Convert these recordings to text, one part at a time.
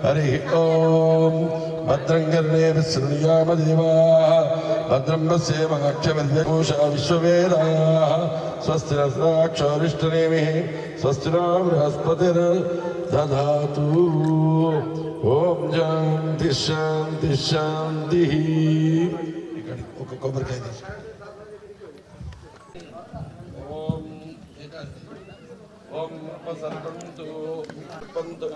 हरि ओम भद्रं कर्णेभिः शृणुयाम देवाः भद्रं पश्येमाक्षभिर्यजूषा विश्ववेदाः स्वस्ति नस्ताक्षरिष्टनेमिः स्वस्ति नो बृहस्पतिर्दधातु ओम शांति शांति शांति కొబ్బరికాయ ओम सर्वंतु पंतु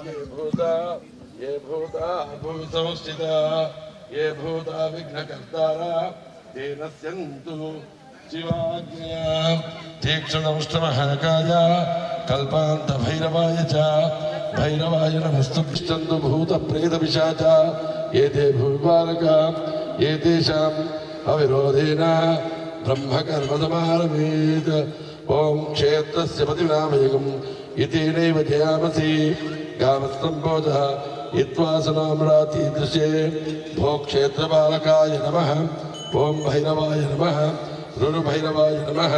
ये भूता भूतमस्थिता ये भूता विघ्नकर्तारा ते नश्यन्तु शिवाज्ञया तीक्ष्णमष्टमहाकाय कल्पान्त भैरवाय च भैरवाय नमस्तु तिष्ठन्तु भूतप्रेतपिशाचा ये ते भूपालका ये तेषाम् अविरोधेन ब्रह्मकर्मसमारभेत् ओम क्षेत्रस्य पतिनामयकम् इति नैव जयामसि गामस्तम्भोजः इत्वासनाम्राति दृश्ये भो क्षेत्रपालकाय नमः ओम भैरवाय नमः रुरुभैरवाय नमः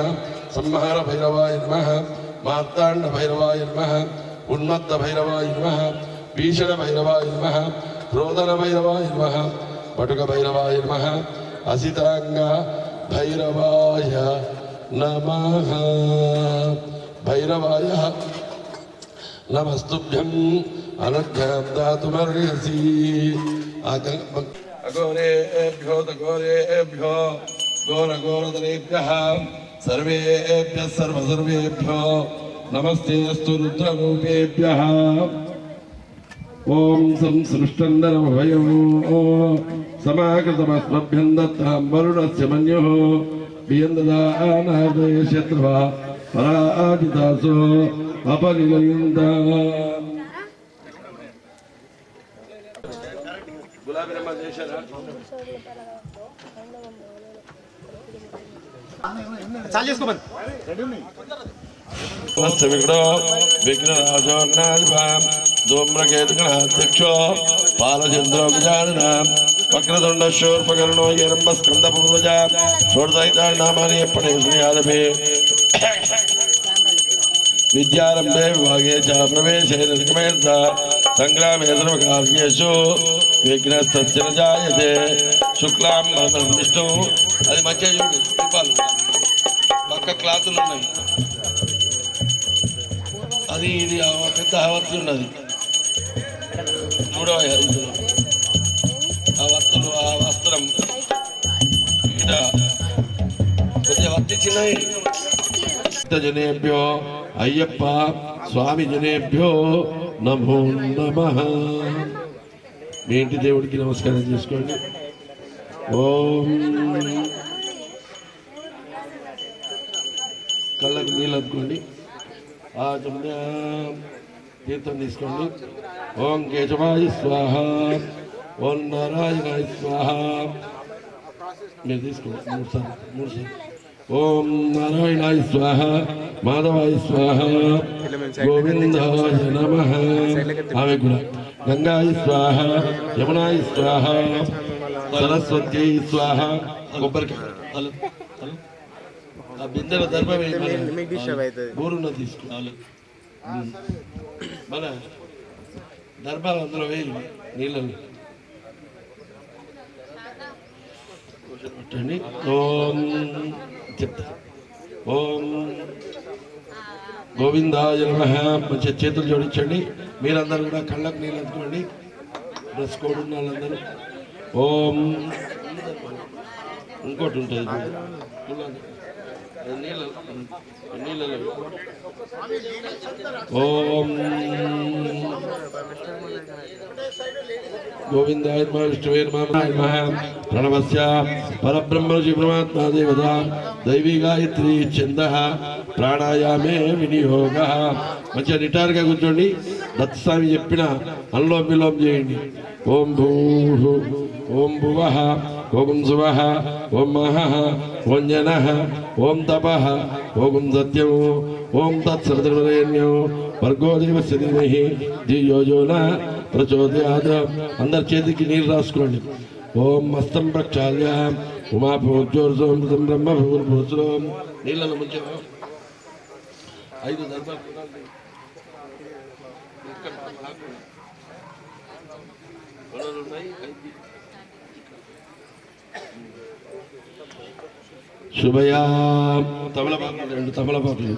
संहार भैरवाय नमः मार्ताण्ड भैरवाय नमः उन्मत्त भैरवाय नमः भीषण भैरवाय नमः रोदन भैरवाय नमः पटुक भैरवाय नमः असितांग भैरवाय नमः भैरवाय नमस्तुभ्यं अनुज्ञां दातुमर्हसि अघोरेभ्यो तघोरेभ्यो घोरघोरतरेभ्यः सर्वेभ्यः सर्वसर्वेभ्यो नमस्तेऽस्तु रुद्ररूपेभ्यः ॐ संसृष्टन्दनमभयो समाकृतमस्मभ्यं दत्तां वरुणस्य मन्युः बियन्ददानादय शत्रुवा पराजितासो अपनिलयन्ता गुलाबी रंग देशरा चाल చేసుకో రెడీ ఉన్నాయి नमस्ते विघ्नो विघ्नराजोग्नाधिपां धूम्रकेतुगणाध्यक्षो पालचन्द्रो गजाननां वक्रतुण्डशूर्पकर्णो हिरण्यस्कन्धपूर्वजा षोडशैतानि नामानि पठेष्यादपि विद्यारम्भे विभागे च प्रवेशे निर्गमेऽर्थ सङ्ग्रामे सर्वकार्येषु विघ्नस्तस्य न जायते शुक्लां वरदं विष्णु అది మంచిగా చూడు ఇవ్వాలి పక్క క్లాతులు ఉన్నాయి అది ఇది పెద్ద వత్తులు ఉన్నది చూడవ ఆ వత్తులు ఆ వస్త్రం ఇక్కడ కొద్దిగా వత్తి చిన్నవి జనేభ్యో అయ్యప్ప స్వామి జనేభ్యో నమో నమః మీ ఇంటి దేవుడికి నమస్కారం చేసుకోండి ఓం కళ్ళకు నీళ్ళు అందుకోండి తీర్థం తీసుకోండి ఓం కేశవాయ స్వాహ ఓం నారాయణాయ స్వాహ మీరు తీసుకోండి మూడు సార్లు ఓం నారాయణాయ స్వాహ మాధవాయ స్వాహ గోవిందాయ నమః ఆమె కూడా గంగాయ స్వాహ యమునాయ స్వాహ సరస్వత్యై స్వాహ కొబ్బరికాయ ఆ బిందెల దర్భ ఊరున్న తీసుకోవాలి మన దర్భాలు అందులో వేయి నీళ్ళని పెట్టండి ఓం చెప్తా ఓం గోవిందాయ నమః మంచిగా చేతులు జోడించండి మీరందరూ కూడా కళ్ళకు నీళ్ళు అందుకోండి డ్రెస్ కోడ్ ఉన్న వాళ్ళందరూ ఓం ఇంకోటి ఉంటుంది ఓం గోవిందాయ నమః విష్ణువే నమః ప్రణవస్య పరబ్రహ్మ పరమాత్మా దేవత దైవీ గాయత్రి ఛందః ప్రాణాయామే వినియోగ మంచిగా నిటారుగా కూర్చోండి దత్తస్వామి చెప్పిన అనులోమ విలోమ చేయండి ఓం భూః ఓం భువః ఓం శువః ఓం మహః ఓం జనః ఓం తపః ఓం సత్యం ఓం తత్సవితుర్వరేణ్యం భర్గో దేవస్య ధీమహి ధియో యో న ప్రచోదయాత్ అందరి చేతికి నీళ్ళు రాసుకోండి ఓం మస్తం ప్రక్షాళ్య ఉమాభోజ్యోర్సోమృతం బ్రహ్మ భూర్భూత్రం నీళ్ళను ముంచే 5 దర్భాలు శుభయా తమలపాకులు 2 తమలపాకులు.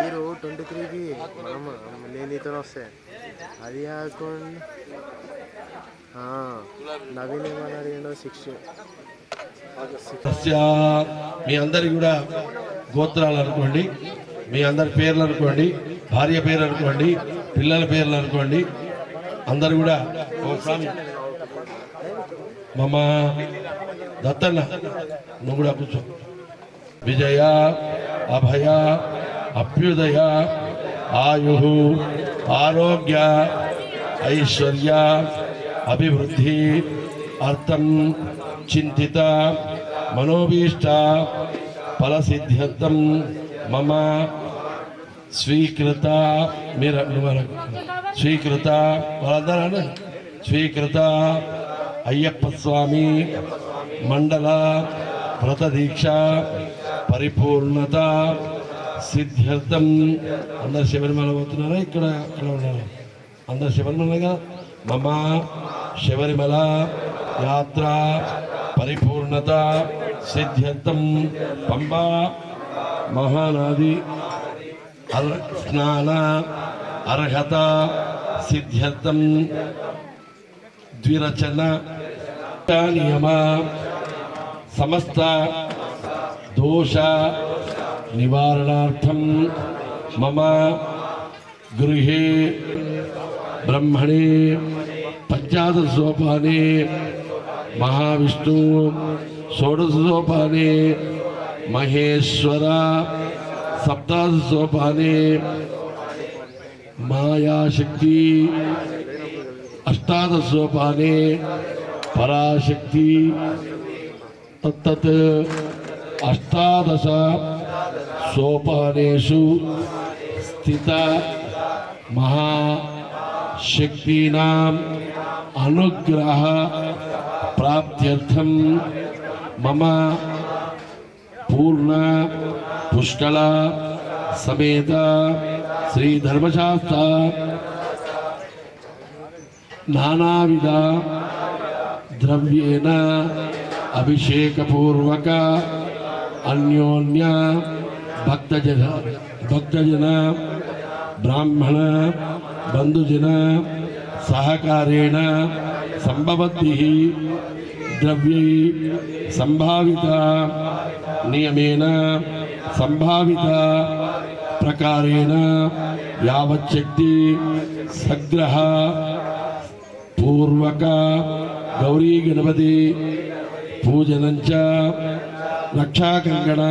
మీరు 23కి నీతో వస్తే అది కాకుండా నవీన్ ఏమన్నారు 60. మీ అందరికి కూడా గోత్రాలు అనుకోండి, మీ అందరి పేర్లు అనుకోండి, భార్య పేరు అనుకోండి, పిల్లల పేర్లు అనుకోండి. అందరు కూడా ఓ స్వామి మమ దత్తన్న నువ్వు కూడా కూర్చో. విజయ అభయ అభ్యుదయ ఆయు ఆరోగ్య ఐశ్వర్య అభివృద్ధి అర్థం చింతిత మనోభీష్ట ఫలసిద్ధ్యర్థం మమ స్వీకృత స్వీకృత వాళ్ళందరూ స్వీకృత అయ్యప్ప స్వామి మండల వ్రత దీక్ష పరిపూర్ణత సిద్ధ్యర్థం. అందరు శబరిమల పోతున్నారా? ఇక్కడ ఉన్నారు అందరు శబరిమలగా. మమ శబరిమల యాత్ర పరిపూర్ణత సిద్ధ్యర్థం పంబా మహానది స్నాన అర్హత సిద్ధ్యర్థం ద్విరచన నియమ సమస్త దోష నివారణార్థం మమ గృహే బ్రహ్మణే పంచాదశోపానే మహావిష్ణు షోడశోపానే మహేశ్వర సప్తాదశోపానే మాయాశక్తి అష్టాదశోపానే పరాశక్తి తత్తత్ అష్టాదశ సోపానేషు స్థిత మహాశక్తీనాం అనుగ్రహ ప్రాప్త్యర్థం మమ పూర్ణ పుష్కళ సమేత శ్రీ ధర్మశాస్త్ర నానావిధ ద్రవ్యేన అభిషేకపూర్వక అన్యోన్య భక్తజన బ్రాహ్మణ బంధుజన సహకారేణ సంభవద్భిః ద్రవ్యై సంభావిత నియమేన సంభావిత ప్రకారేణ యావచ్చక్తి సగ్రహ పూర్వక గౌరీ గణపతి పూజనంచ రక్షాకంకణ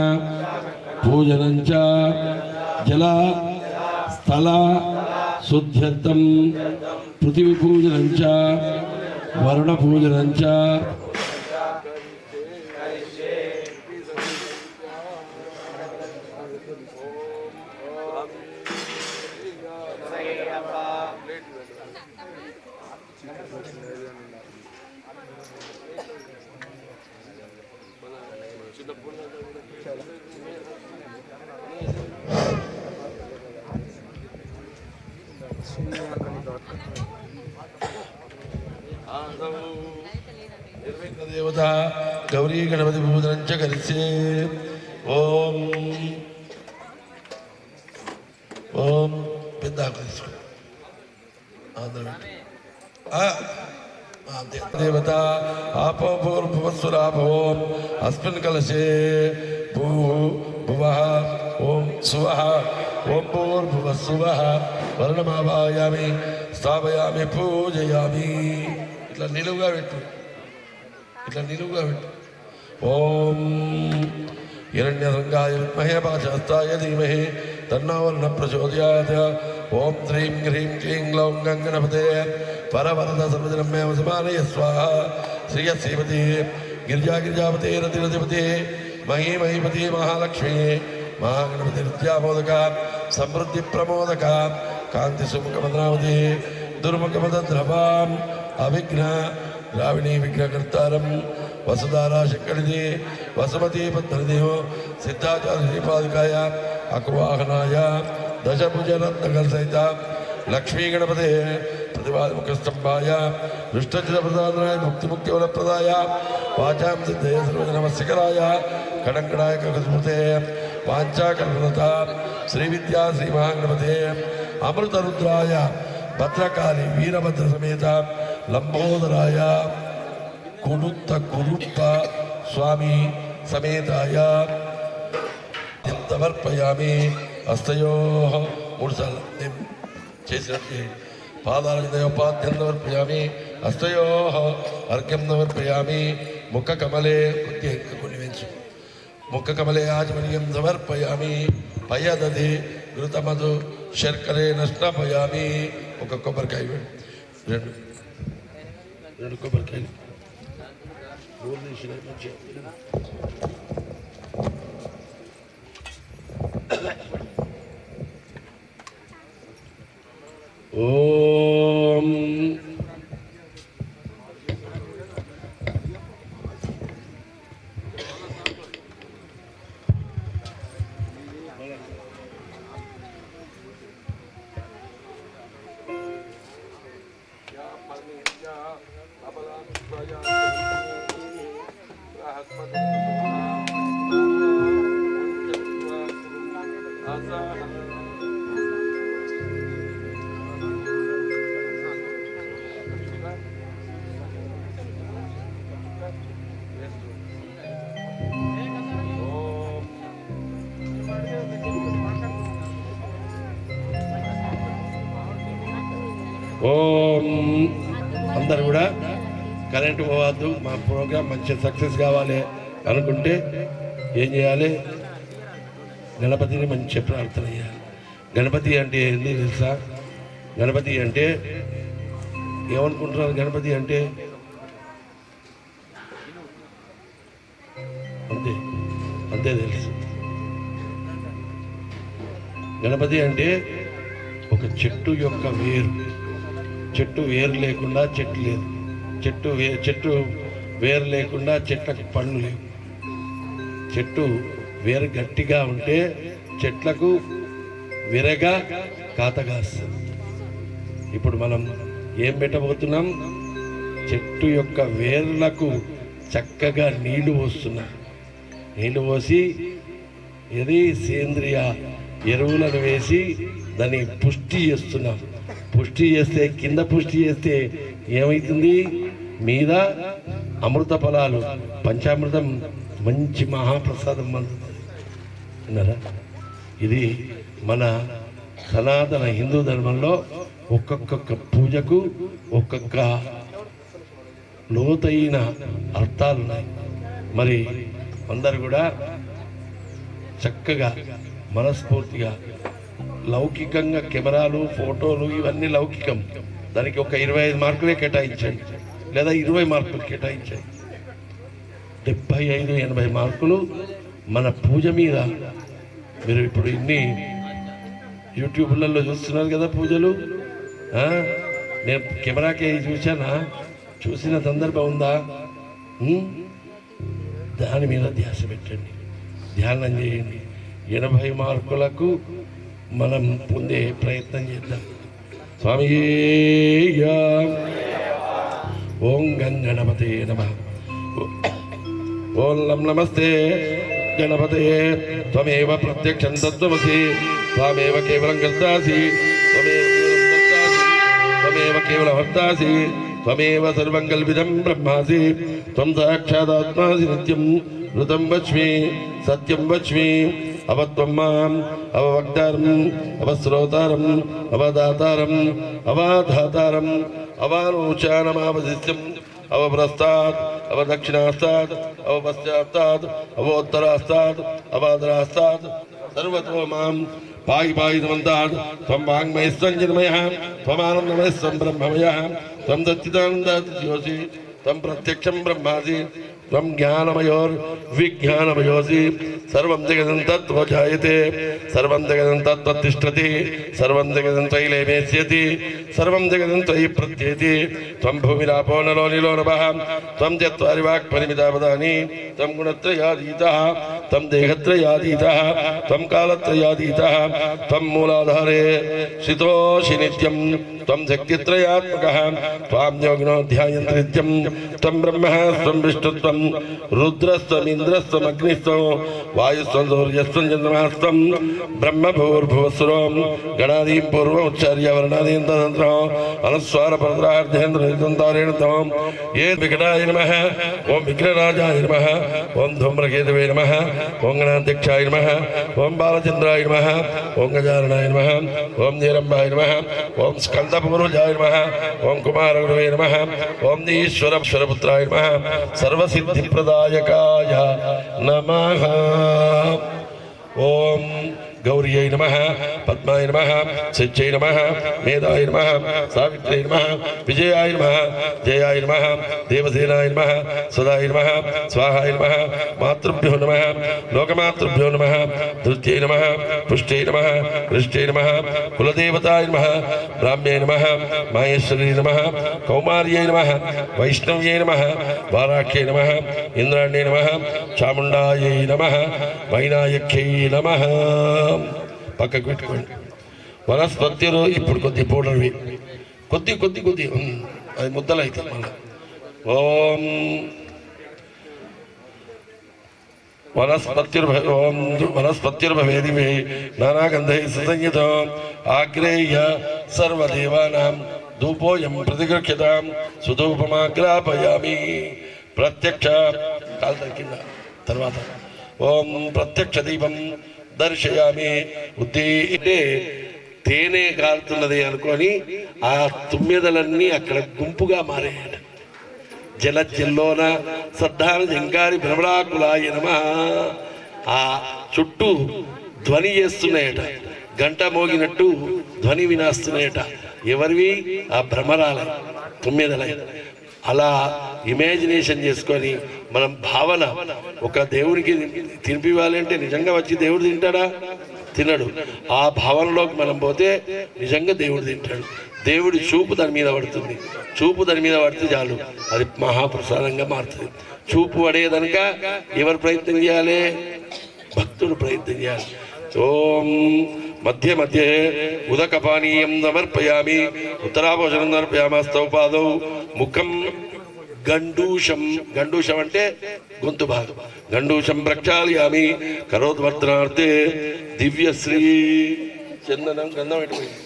పూజనంచ జల స్థల శుద్ధ్యర్థం పృథివీ పూజనంచ వరుణ పూజనంచ దేవత గౌరీ గణపతి పూజనంచ కలిసే ఓం ఓం పెద్ద దేవత ఆపోర్భువస్సురాభవం అస్మిన్ కలశే భూ భువ ఓం సువః ఓం భూర్భువస్సువః వర్ణమావాయామి స్థాపయామి పూజయామి. ఇట్లా నిలువుగా పెట్టు, ఇట్లా నిలువుగా పెట్టు. ఓం హిరణ్యశృంగాయ విద్మహే పాశహస్తాయ ధీమహి తన్నో వర్ణః ప్రచోదయాత్. ఓం శ్రీం హ్రీం క్లీం గ్లౌం గణపతే పరవరద సర్వజనమేవ సమానయ స్వాహా. శ్రీయశ్రీపతి గిరిజాపతే రతిరతిపతే మహీమహీపతి మహాలక్ష్మి महागणपति विद्यामोदक समृद्धि प्रमोदक कांति सुमुख मद्रावती दुर्मुख मद्रभाम अविघ्न द्राविणी विघ्नकर्तारम वसुधारा शक्करिदे वसुमती पद्मदेव सिद्धाचार्य श्रीपादिकाय अकुवाहनाय दशभुजरत्नकलसहित लक्ष्मी गणपते प्रतिपाद मुखस्तंभाय दुष्टचितप्रदानाय मुक्तिमुक्तिवरप्रदाय वाचां सिद्धये सर्वजनमस्यकराय कणङ्कणाय ककुस्मृते वाञ्छाकल्पलता श्री विद्या श्री महागणपते अमृत रुद्राय भद्रकाली वीरभद्र समेत लंबोदराय कुरुत्त स्वामी समेताय समर्पयामि हस्तयोः मूर्धल्यं చేసినట్టు పాదాలపాద్యం సమర్పయామి హస్తయోః అర్ఘ్యం సమర్పయామి ముఖ కమలే కొన్ని వెంచు ముఖ కమలే ఆచమనీయం సమర్పయామి పయదధి ఘృతమధు శర్కరే నష్టపయామి ఒక కొబ్బరికాయ రెండు కొబ్బరికాయలు ఓం ఓం అందరు కూడా కరెంటు పోవద్దు, మా ప్రోగ్రామ్ మంచి సక్సెస్ కావాలి అనుకుంటే ఏం చేయాలి? గణపతిని మంచి ప్రార్థన చేయాలి. గణపతి అంటే ఏంటి తెలుసా? గణపతి అంటే ఏమనుకుంటున్నారు? గణపతి అంటే అంతే అంతే తెలుసు. గణపతి అంటే ఒక చెట్టు యొక్క వేరు. చెట్టు వేరు లేకుండా చెట్టు లేదు. చెట్టు వేరు లేకుండా చెట్లకు పండ్లు లేవు. చెట్టు వేరు గట్టిగా ఉంటే చెట్లకు విరగా కాతగాస్తుంది. ఇప్పుడు మనం ఏం పెట్టబోతున్నాం? చెట్టు యొక్క వేర్లకు చక్కగా నీళ్లు పోస్తున్నాం. నీళ్లు పోసి ఇది సేంద్రియ ఎరువులను వేసి దాన్ని పుష్టి చేస్తున్నాం. పుష్టి చేస్తే కింద పుష్టి చేస్తే ఏమవుతుంది? మీద అమృత ఫలాలు, పంచామృతం, మంచి మహాప్రసాదం అందుతుంది. విన్నారా? ఇది మన సనాతన హిందూ ధర్మంలో ఒక్కొక్క పూజకు ఒక్కొక్క లోతైన అర్థాలు ఉన్నాయి. మరి అందరు కూడా చక్కగా మనస్ఫూర్తిగా లౌకికంగా కెమెరాలు, ఫోటోలు ఇవన్నీ లౌకికం. దానికి ఒక 25 మార్కులే కేటాయించండి, లేదా 20 మార్కులు కేటాయించండి. 75-80 మార్కులు మన పూజ మీద. మీరు ఇప్పుడు ఇన్ని యూట్యూబ్లలో చూస్తున్నారు కదా పూజలు. నేను కెమెరాకి చూశానా? చూసిన సందర్భం ఉందా? దాని మీద ధ్యాస పెట్టండి, ధ్యానం చేయండి. 80 మార్కులకు మనం పొందే ప్రయత్నం చేద్దాం. స్వామి ఓం గంగణపతే నమః. ఓం లం నమస్తే గణపతే. త్వమేవ ప్రత్యక్షం తత్వమసి, త్వమేవ కేవలం కర్తాసి, త్వమేవ కేవలం హర్తాసి, త్వమేవ సర్వం కల్పితం బ్రహ్మాసి, త్వం సాక్షాదాత్మాసి నిత్యం ఋతం వచ్మి సత్యం వచ్మి. అవత్వం మాం అవవక్తారం అవశ్రోతారం అవదాతారం అవాధాతారం అవానూచానమావశిష్యం అవప్రస్తాత్ అవదక్షిణాస్తాత్ అవపశ్చాత్తాత్ అవోత్తరాస్తాత్ అవాదరాస్తాత్ సర్వతో మాం పాయి పాయితమంతాత్. త్వం వాంగ్మయస్వం చిన్మయః త్వమానందమయస్వం బ్రహ్మమయః త్వం సచ్చిదానందాది జ్యోతి త్వం ప్రత్యక్షం బ్రహ్మాసి त्वं ज्ञानमयोर्विज्ञानमयोऽसि सर्वं जगदं तत्त्वो जायते सर्वं जगदं तत्त्वतिष्ठति सर्वं जगदं त्वयि लेमेष्यति सर्वं जगदं त्वयि प्रत्येति त्वं भूमिरापो नलो निलो नभः त्वं चत्वारि वाक्परिमितापदानि त्वं गुणत्रयातीतः त्वं देहत्रयातीतः त्वं कालत्रयातीतः त्वं मूलाधारे स्थितोऽसि नित्यं त्वं शक्तित्रयात्मकः त्वां योगिनो ध्यायन्ति नित्यं त्वं ब्रह्मः त्वं विष्णुत्वं रुद्रस्त्वमिन्द्रस्त्वम् अग्निस्त्वं वायुस्त्वं सूर्यस्त्वं चन्द्रमास्त्वं ब्रह्मभूर्भुवस्सुरं गणादीं पूर्वमुच्चार्य वर्णादीं तदन्त्रं अनुस्वारपरद्रार्धेन्द्रनिर्दन्तारेण त्वं ये विकटाय नमः ओं विघ्नराजाय नमः ओं धूम्रकेतवे नमः ओं गणाध्यक्षाय नमः ओं बालचन्द्राय नमः ओं गजाननाय नमः ओं निरम्बाय नमः ओं स्कन्दपूर्वजाय नमः ओं कुमारगुरवे नमः ओं ईश्वरपुत्राय नमः सर्वसिद्धिप्रदायकाय नमः ओं गौर्यै नमः पद्माय नमः सिद्ध्यै नमः मेधाय नमः सावित्र्यै नमः विजयाय नमः जयाय नमः देवसेनाय नमः सदाय नमः स्वाहाय नमः मातृभ्यो नमः लोकमातृभ्यो नमः धृत्यै नमः पुष्ट्यै नमः हृष्ट्यै नमः कुलदेवताय नमः ब्राह्म्यै नमः माहेश्वर्यै नमः कौमार्यै नमः वैष्णव्यै नमः वाराख्यै नमः इंद्राण्यै नमः चामुण्डायै नमः వైనాయక్యై నమః పక్కకు పెట్టుకోండి వనస్పత్యులు ఇప్పుడు కొద్ది పౌడర్వి కొద్ది అది ముద్దలు అయితే మళ్ళీ ఓం వనస్పత్యుర్భవేది నానాగంధై సుసంయుతం ఆగ్రేయ సర్వదేవానాం ధూపోయం ప్రతిగృహ్యతాం సుధూపమాగ్రాపయామి ప్రత్యక్ష కాలు కింద తర్వాత ఓం ప్రత్యక్ష దీపం దర్శయామి ఉద్దీటే తేనె కాలుతున్నది అనుకొని ఆ తుమ్మెదలన్నీ అక్కడ గుంపుగా మారాయట జలజల్లోన సద్ధాన జంకారి భ్రమరాకులాయ నమః ఆ చుట్టూ ధ్వని చేస్తున్నాయట గంట మోగినట్టు ధ్వని వినాస్తున్నాయట ఎవరివి ఆ భ్రమరాల తుమ్మెదలై అలా ఇమాజినేషన్ చేసుకొని మనం భావన ఒక దేవునికి తినిపివ్వాలంటే నిజంగా వచ్చి దేవుడు తింటాడా తినడు ఆ భావనలోకి మనం పోతే నిజంగా దేవుడు తింటాడు దేవుడి చూపు దాని మీద పడుతుంది చూపు దాని మీద పడితే చాలు అది మహాప్రసాదంగా మారుతుంది చూపు పడేదనక ఎవరు ప్రయత్నం చేయాలి భక్తుడు ప్రయత్నం చేయాలి ఓం మధ్య మధ్య ఉదకపానీయం సమర్పయామి ఉత్తరాభోజనం సమర్పయామస్తౌ పాదౌ ముఖం గండూషం గండూషం అంటే గొంతు భాగం గండూషం ప్రక్షాళయామి కరోద్వర్తనార్థే దివ్యశ్రీ చందనం గంధం ఎటుపోయింది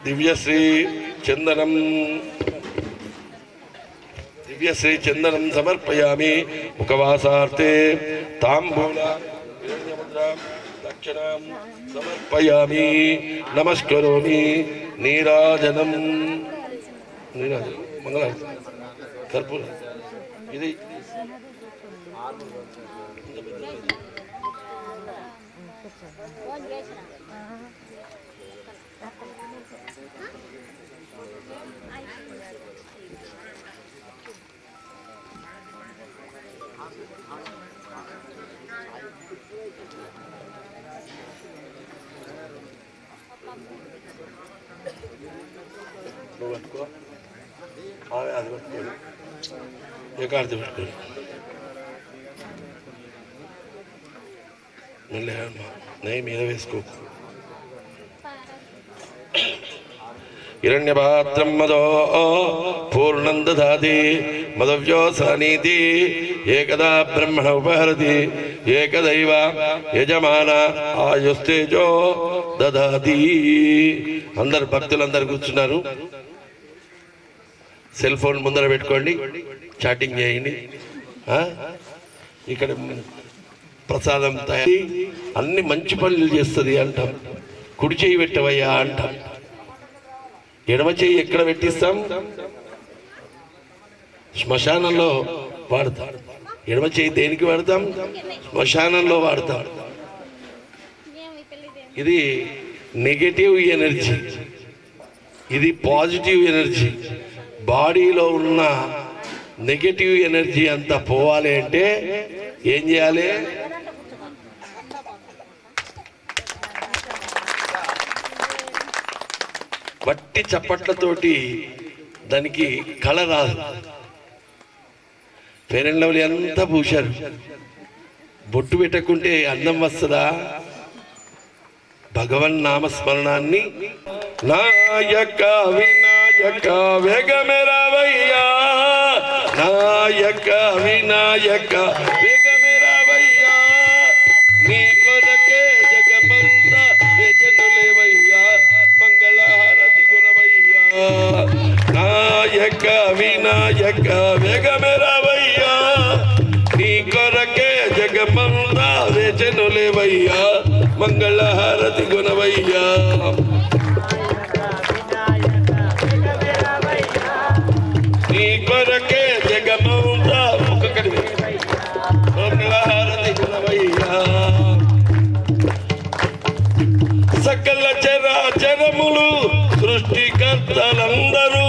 దివ్యశ్రీ చందనం సమర్పయామి ముఖవాసార్థే తాంబూల దక్షిణం సమర్పయామి నమస్కరోమి నీరాజనం మంగళారతి కర్పూర ఇది నువ్వు పట్టుకో అది పట్టుకోండి ఏకార్తి పెట్టుకోండి మళ్ళీ నెయ్యి మీద వేసుకో హిరణ్యపాత్రం మదో పూర్ణం దదాతి మదవ్యోసానీతి ఏకదా బ్రహ్మణ ఉపహరతి ఏకదైవ యజమాన ఆయుస్తేజో దదాతి అందరు భక్తులందరూ కూర్చున్నారు సెల్ ఫోన్ ముందర పెట్టుకోండి చాటింగ్ చేయండి ఇక్కడ ప్రసాదం తయారీ అన్ని మంచి పనులు చేస్తుంది అంటాం కుడి చేయి పెట్టవయ్యా అంటాం ఎడమ చేయి ఎక్కడ పెట్టిస్తాం శ్మశానంలో వాడతాం ఎడమ చేయి దేనికి వాడతాం శ్మశానంలో వాడతాం ఇది నెగటివ్ ఎనర్జీ ఇది పాజిటివ్ ఎనర్జీ బాడీలో ఉన్న నెగటివ్ ఎనర్జీ అంతా పోవాలి అంటే ఏం చేయాలి? వట్టి చప్పట్లతోటి దానికి కళ రాదు. ఫెయిర్ అండ్ లవ్లీ అంతా పూశారు, బొట్టు పెట్టకుంటే అందం వస్తుందా? భగవన్ నామస్మరణాన్ని నాయక వినాయక వేగమెరావయ్యా, నాయక వినాయక వేగమెరావయ్యా, నీ కొరకే జగమంతా వేచనులేవయ్యా, మంగళహారతి గుణవయ్యా, నాయక వినాయక వేగమెరావయ్యా, నీ కొరకే జగమంతా వేచనులేవయ్యా, మంగళహారతి గుణవయ్యా. నీ కొరకే జగమంతా మంగళహారతి గుణవయ్యా. సకల చరాచరములు సృష్టికర్తలందరూ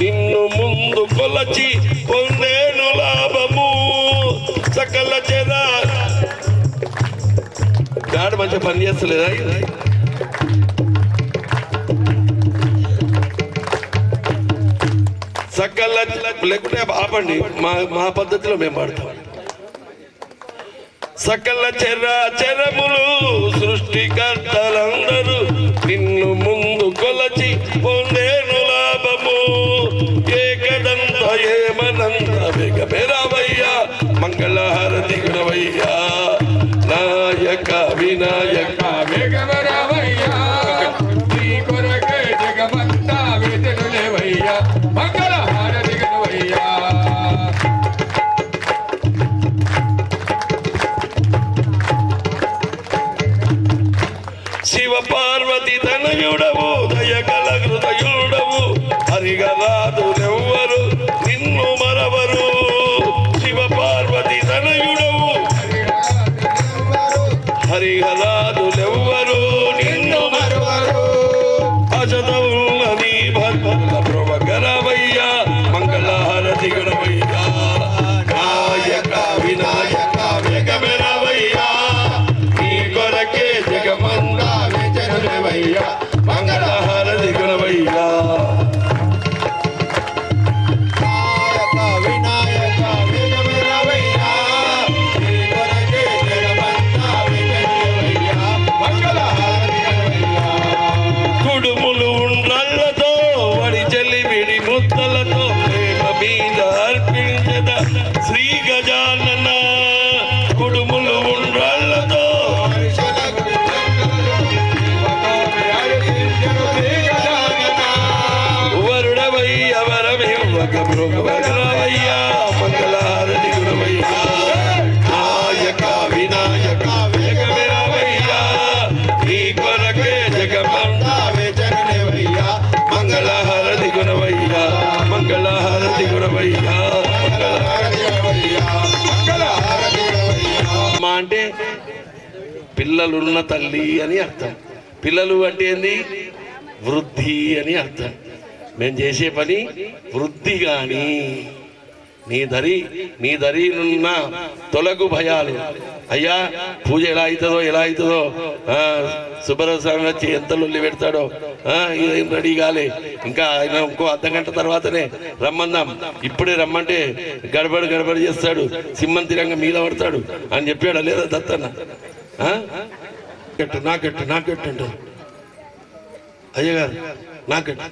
నిన్ను ముందు కొలచి పొందేను లాభము. సకల చరా గాడు మంచిగా పని చేస్తలేదా? సకల లేకుంటే ఆపండి, మా పద్ధతిలో మేము పాడతాం. సకల చరాచరములు సృష్టికర్తలందరూ నిన్ను ముందు కొలచి పొందేను లాభము. ఏకదంత ఏమనంత వేగమెరావయ్యా, మంగళహారతి గుణవయ్యా, నాయక వినాయక వేగమెరావయ్యా, నీ కొరకే జగమంతా వేచనులేవయ్యా, మంగళహారతి గుణవయ్యా. శివ పార్వతి తనయుడవు, దయగల హృదయుడవు, హరిగరాదులెవ్వరు నిన్ను మరవరు. శివ పార్వతి తనయుడవు, హరిహరాదులెవ్వరు నిన్ను మరవరు. అజదవుల నీ భక్తుల ప్రభగరవయ్యా, మంగళహారతి గుణవయ్యా, నాయక వినాయక వేగమెరావయ్యా, నీ కొరకే జగమంతా వేచనులేవయ్యా, మంగళహారతి గుణవయ్యా. కుడుములు ఉండ్రళ్ళతో వడి చెల్లి విడి ముద్దలతో ప్రేమ మీద అర్పించద శ్రీ గజానన. కుడుములు ఉండ్రళ్ళతో వరుడవయ్య వరమివ్వక మృగవరవయ్యా, మంగళహారతి గుణవయ్యా, నాయక వినాయక వేగమెరావయ్యా, నీ కొరకే జగమంతా వేచనులేవయ్యా, మంగళహారతి గుణవయ్యా, మంగళహారతి గుణవయ్యా, మంగళహారతి గుణవయ్యా, మంగళహారతి గుణవయ్యా. అమ్మ అంటే పిల్లలున్న తల్లి అని అర్థం. పిల్లలు అంటే ఏంది? వృద్ధి అని అర్థం. మేము చేసే పని వృద్ధి. కానీ నీ దరినున్న తొలగు భయాలు. అయ్యా పూజ ఎలా అవుతుందో సుబ్బారావు స్వామి వచ్చి ఎంత లొల్లి పెడతాడో, ఇదేం రెడీ కాలే, ఇంకా ఆయన ఇంకో అర్ధగంట తర్వాతనే రమ్మందాం, ఇప్పుడే రమ్మంటే గడబడి చేస్తాడు, సింహంతిరంగా మీద పడతాడు అని చెప్పాడా లేదా దత్తన్న? నాకెట్టు అంటారు అయ్యగారు, నాకెట్టు.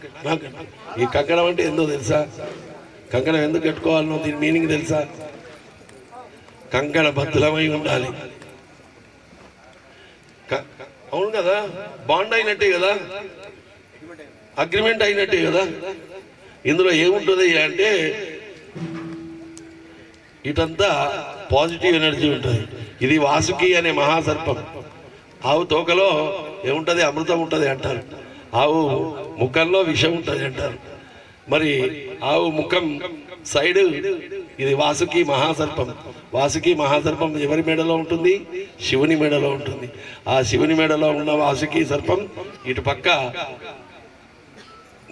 ఈ కంకణం అంటే ఏందో తెలుసా? కంకణం ఎందుకు కట్టుకోవాలనో దీని మీనింగ్ తెలుసా? కంకణ బద్దులమై ఉండాలి. అవును కదా, బాండ్ అయినట్టే కదా, అగ్రిమెంట్ అయినట్టే కదా. ఇందులో ఏముంటుంది అంటే ఇటంతా పాజిటివ్ ఎనర్జీ ఉంటుంది. ఇది వాసుకి అనే మహాసర్పం. ఆవు తోకలో ఏముంటుంది? అమృతం ఉంటుంది అంటారు. ఆవు ముఖంలో విషం ఉంటుంది అంటారు. మరి ఆవు ముఖం సైడ్ ఇది వాసుకి మహాసర్పం. వాసుకి మహాసర్పం ఎవరి మెడలో ఉంటుంది? శివుని మెడలో ఉంటుంది. ఆ శివుని మెడలో ఉన్న వాసుకి సర్పం ఇటు పక్క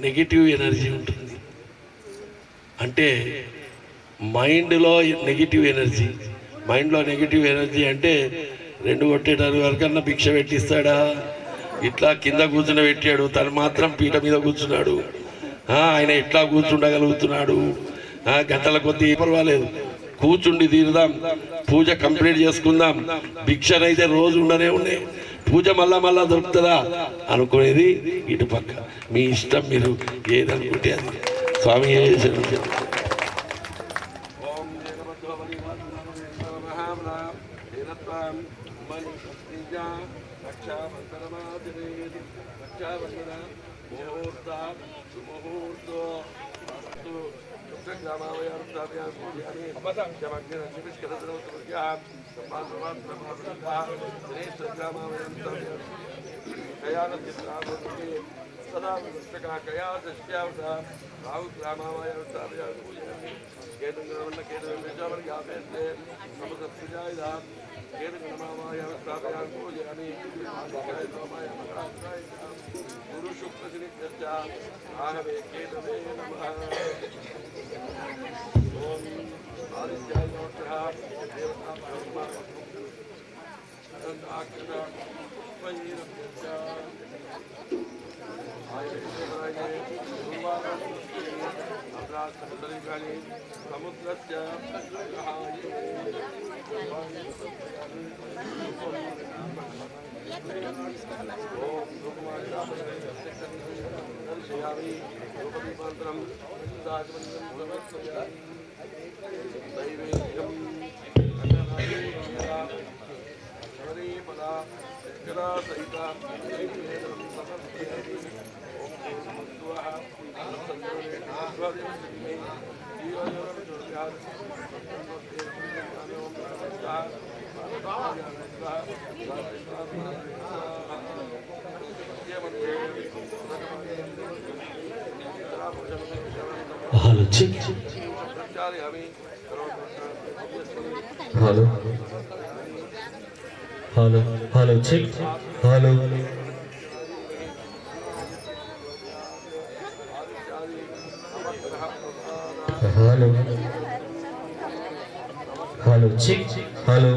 నెగిటివ్ ఎనర్జీ ఉంటుంది. అంటే మైండ్లో నెగిటివ్ ఎనర్జీ, మైండ్లో నెగిటివ్ ఎనర్జీ అంటే 2 కొట్టేటారు వరకన్నా భిక్ష పెట్టిస్తాడా? ఇట్లా కింద కూర్చుని పెట్టాడు, తను మాత్రం పీట మీద కూర్చున్నాడు. ఆయన ఎట్లా కూర్చుండగలుగుతున్నాడు? గంటల కొద్దీ పర్వాలేదు, కూర్చుండి తీరుదాం, పూజ కంప్లీట్ చేసుకుందాం, భిక్షనైతే రోజు ఉండనే ఉన్నాయి, పూజ మళ్ళా దొరుకుతుందా అనుకునేది ఇటు పక్క. మీ ఇష్టం, మీరు ఏదనుకుంటే అది. స్వామి hello hello hello check hello hello hello check hello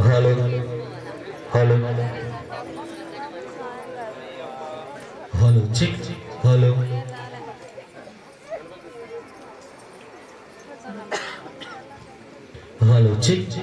hello hello hello check hello hello check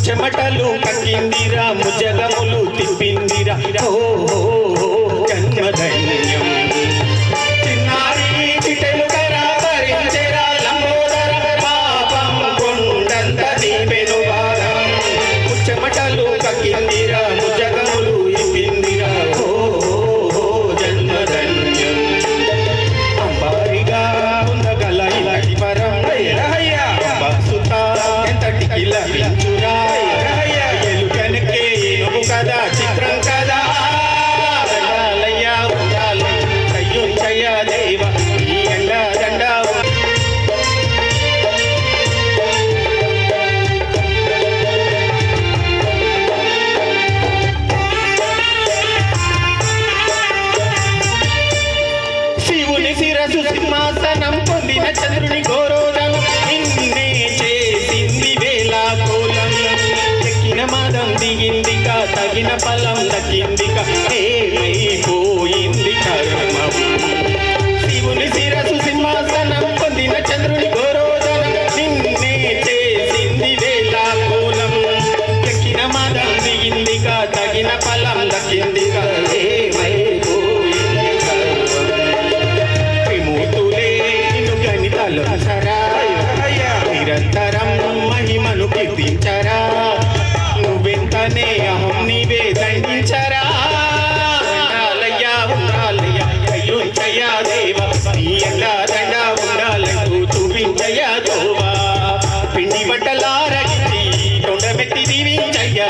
చెమటలు కక్కిందిరా ముజగములు తిప్పిందిరా ఓ జన్మధన్యం చిన్నారి చిటలు కరాకరించెరా లంబోదర పాపం కొండంత దీపెను భారం చెమటలు కక్కిందిరా ముజగములు ఇప్పిందిరా ఓ జన్మధన్యం అంబారిగా ఉండగల ఇలాంటి పరం సుతా ఎంతటికి లభించురా ఎలుకనకే ఏనుగు కదా చిత్రం కదా దండాలయ్యా ఉండాలి అయ్యుంచయ్య దేవ ఈ ఎండ దండ శివుని శిరసు సింహాసనం పొందిన చంద్రుని గౌరవం నిన్నే చేసింది వేళాకోళం ఎక్కిన మదం దిగిందిక తగిన ఫలం దక్కిందిక ఏమైపోయింది కర్మం శివుని శిరసు సింహాసనం పొందిన చంద్రుని గౌరవం నిన్నే చేసింది వేళాకోళం ఎక్కిన మదం దిగిందిక తగిన ఫలం దక్కిందిక ఏమైపోయింది కర్మం విముతులే నిన్ను గణితలంచరా నిరంతరం మహిమను కీర్తించరా నువ్వెంతనే అహం నీవే దండించరా ఉండాలయ్యా ఉండాలయ్యా అయ్యుంచయ్యా దేవ నీ ఎండా దండ ఉండాలంటూ చూపించయ్యా దోవా పిండి బట్టలారగించి తొండమెత్తి దీవించయ్యా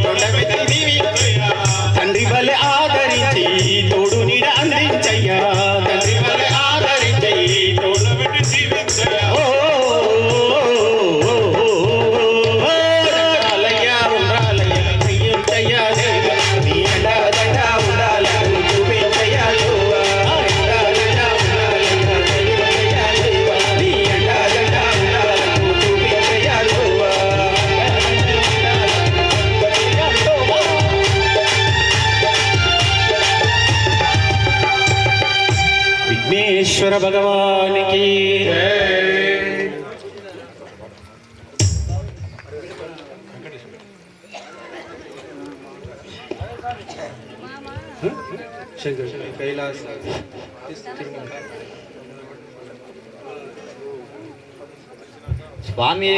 తొండమెత్తి దీవించయ్యా తండ్రి వలె ఆదరించి తోడు నీడ అందించయ్యా తండ్రి వలె ఆదరించి తోడు పెట్టి దీవించయ్యా ఉండాలయ్యా ఉండాలయ్యా అయ్యుంచయ్యా దేవ నీ ఎండా దండ ఉండాలంటూ చూపించయ్యా దోవా ఎండా దండ ఉండాలంటూ చూపించయ్యా దేవ నీ ఎండా దండ ఉండాలంటూ చూపించయ్యా దోవా విఘ్నేశ్వర భగవానికి కైలాస స్వామి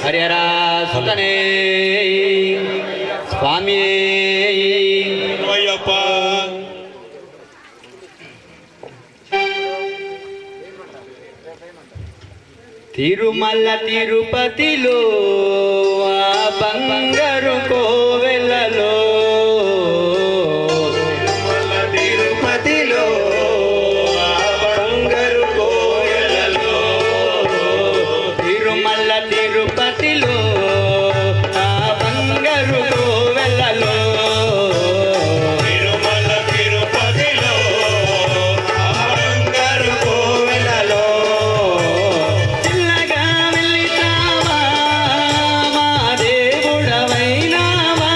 హరిహర సుతనే స్వామి తిరుమల తిరుపతిలో ఆ బంగారు కోవెలలో తిరుపతిలో బంగారు కోయలలో తిరుమల తిరుపతిలో ఆ బంగారు కోవెలలో తిరుమల తిరుపతిలో బంగారు కోవెలలో చిన్నగా వెళ్తావా మా దేవుడవైనావా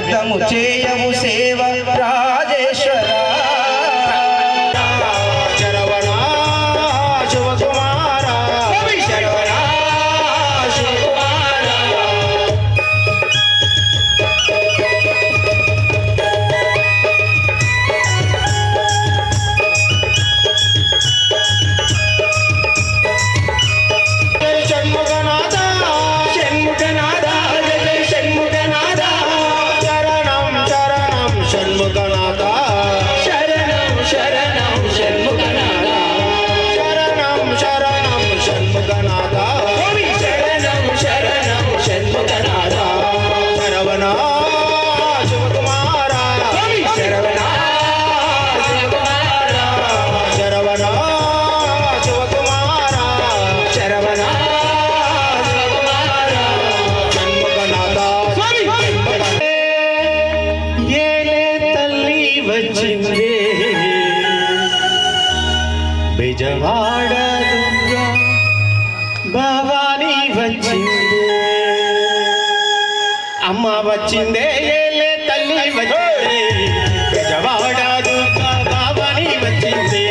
వ్యర్థము చేయవు సేవ రాజేశ్వర శరవణ శివకుమార శరవణ శివకుమార షణ్ముఖనాథ షణ్ముఖనాథ జయ షణ్ముఖనాథ శరణం శరణం షణ్ముఖనాథ శరణం శరణం షణ్ముఖనాథ శరణం శరణం షణ్ముఖనాథ శరణం శరణం షణ్ముఖనాథ శరవణ శివకుమార శరవణ శివకుమార శరవణ శివకుమార శరవణ ఏలే తల్లి వచ్చిందే బెజవాడ దుర్గా భవానీ వచ్చిందే అమ్మ వచ్చిందే ఏలే తల్లి వచ్చిందే బెజవాడ దుర్గా భవానీ వచ్చిందే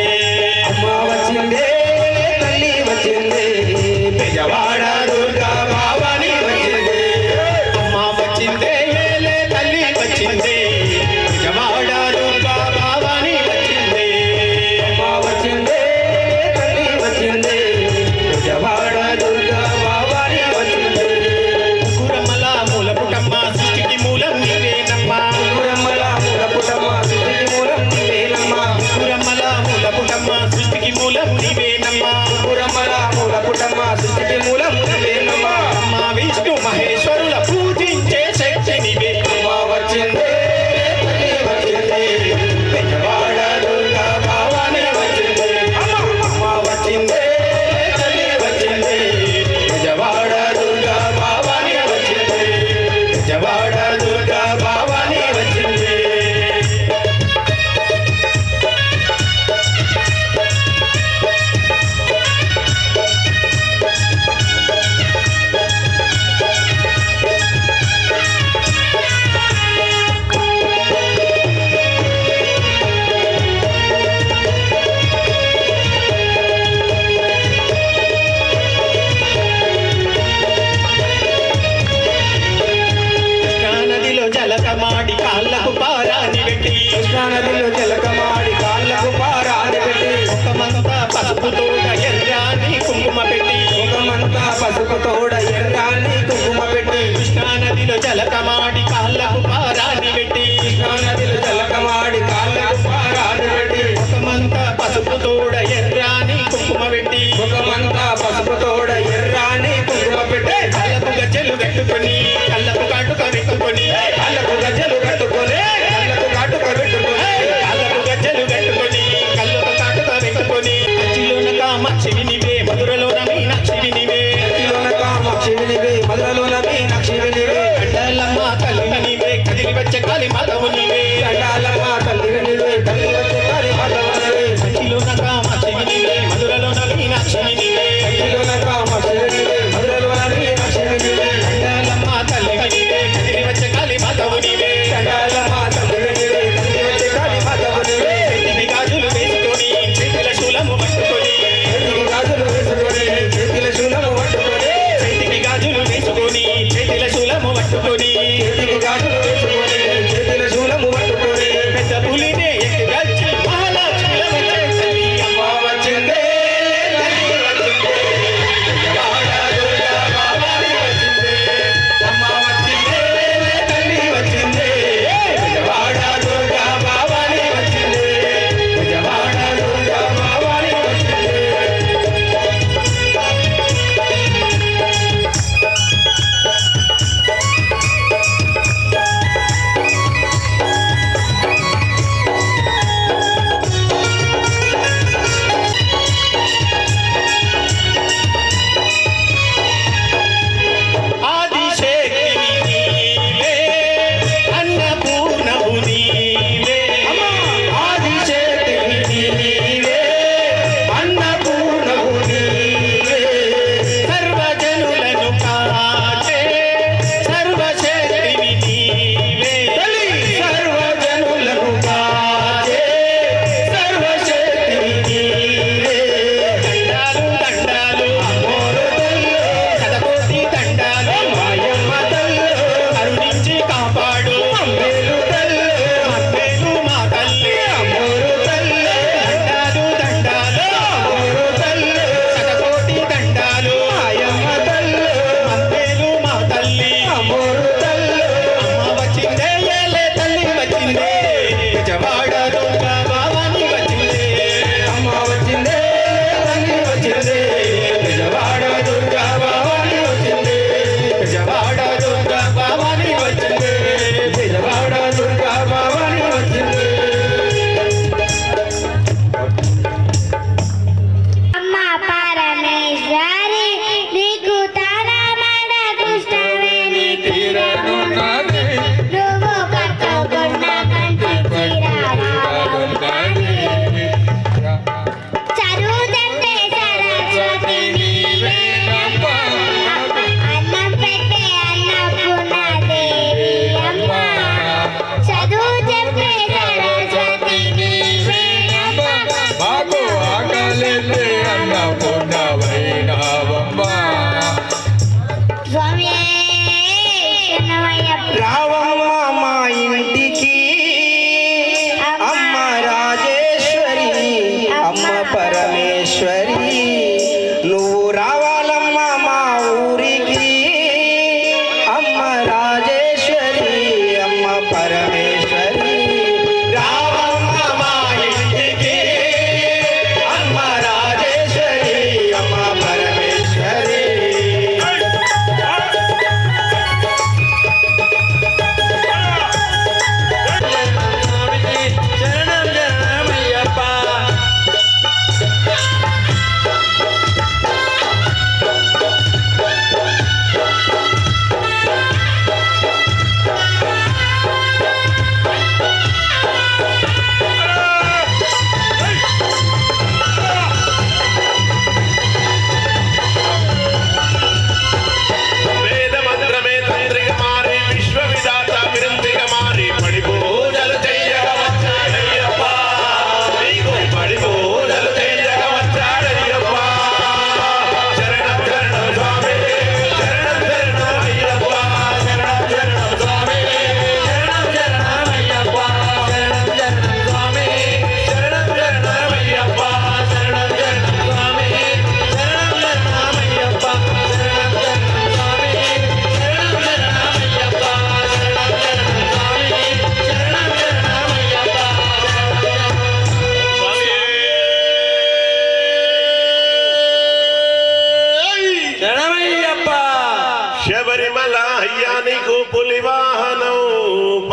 అమ్మ వచ్చిందే తల్లి వచ్చిందే బెజవాడ దుర్గా భవానీ వచ్చిందే అమ్మ వచ్చిందే ఏలే తల్లి వచ్చిందే బెజవాడ దుర్గా భవానీ వచ్చిందే అమ్మ వచ్చిందే తల్లి వచ్చిందే బెజవాడ దుర్గా భవానీ వచ్చిందే కురమల మూల పుటమ్మ సృష్టికి మూలం నీవేనమ్మ కురమల మూల పుటమ్మ సృష్టికి మూలం నీవేనమ్మ కురమల మూల పుటమ్మ సృష్టికి మూలం నీవేనమ్మ కురమల మూల పుటమ్మ సృష్టికి మూలం నీవేనమ్మ అమ్మ విష్ణు మహేశ్వరుల పూజించే శక్తి నీవే అమ్మ వచ్చిందే తల్లి వచ్చిందే బెజవాడ దుర్గా భవానీ వచ్చిందే అమ్మ వచ్చిందే తల్లి వచ్చిందే బెజవాడ దుర్గా భవానీ వచ్చిందే బెజవాడ దుర్గా భవానీ వచ్చిందే కృష్ణానదిలో జలకమాడి కాళ్ళకు పారాని పెట్టి కృష్ణానదిలో జలకమాడి కాళ్ళకు పారాని పెట్టి ముఖమంతా పసుపు తోడ ఎర్రాని కుంకుమ పెట్టి ముఖమంతా పసుపు తోడ ఎర్రాని కుంకుమ పెట్టి కృష్ణానదిలో జలకమాడి కాళ్ళకు పారాని పెట్టి కృష్ణానదిలో జలకమాడి కాళ్ళకు పారాని పెట్టి ముఖమంతా పసుపు తోడ ఎర్రాని కుంకుమ పెట్టి ముఖమంతా పసుపు తోడ ఎర్రాని కుంకుమ పెట్టి కళ్ళకు గజ్జలు కట్టుకొని కళ్ళకు కాటుక పెట్టుకొని కళ్ళకు గజ్జలు కట్టుకొని కళ్ళకు కాటుక పెట్టుకొని కళ్ళకు గజ్జలు కట్టుకొని కళ్ళకు కాటుక పెట్టుకొని అచ్చిలోన కామాక్షివి నీవే మధురలోన మీనాక్షివి నీవే అచ్చిలోన కామాక్షివి నీవే మధురలోన మీనాక్షివి నీవే కండాలమ్మ తల్లివి నీవే కదిలి వచ్చే కాళీ మాధవు నీవే కండాలమ్మ తల్లివి నీవే కదిలి వచ్చే కాళీ మాధవు నీవే అచ్చిలోన కామాక్షివి నీవే మధురలోన మీనాక్షివి నీవే అచ్చిలోన కామాక్షివి నీవే మధురలోన మీనాక్షివి నీవే కండాలమ్మ తల్లివి నీవే కదిలి వచ్చే కాళీ మాధవు నీవే కండాలమ్మ తల్లివి నీవే కదిలి వచ్చే కాళీ మాధవు నీవే చేతికి గాజులు వేసుకొని చేతుల శూలము పట్టుకొని చేతికి గాజులు వేసుకొని చేతుల శూలము పట్టుకొని చేతికి గాజులు వేసుకొని చేతుల శూలము పట్టుకొని చేతికి గాజులు వేసుకొని చేతుల శూలము పట్టుకొని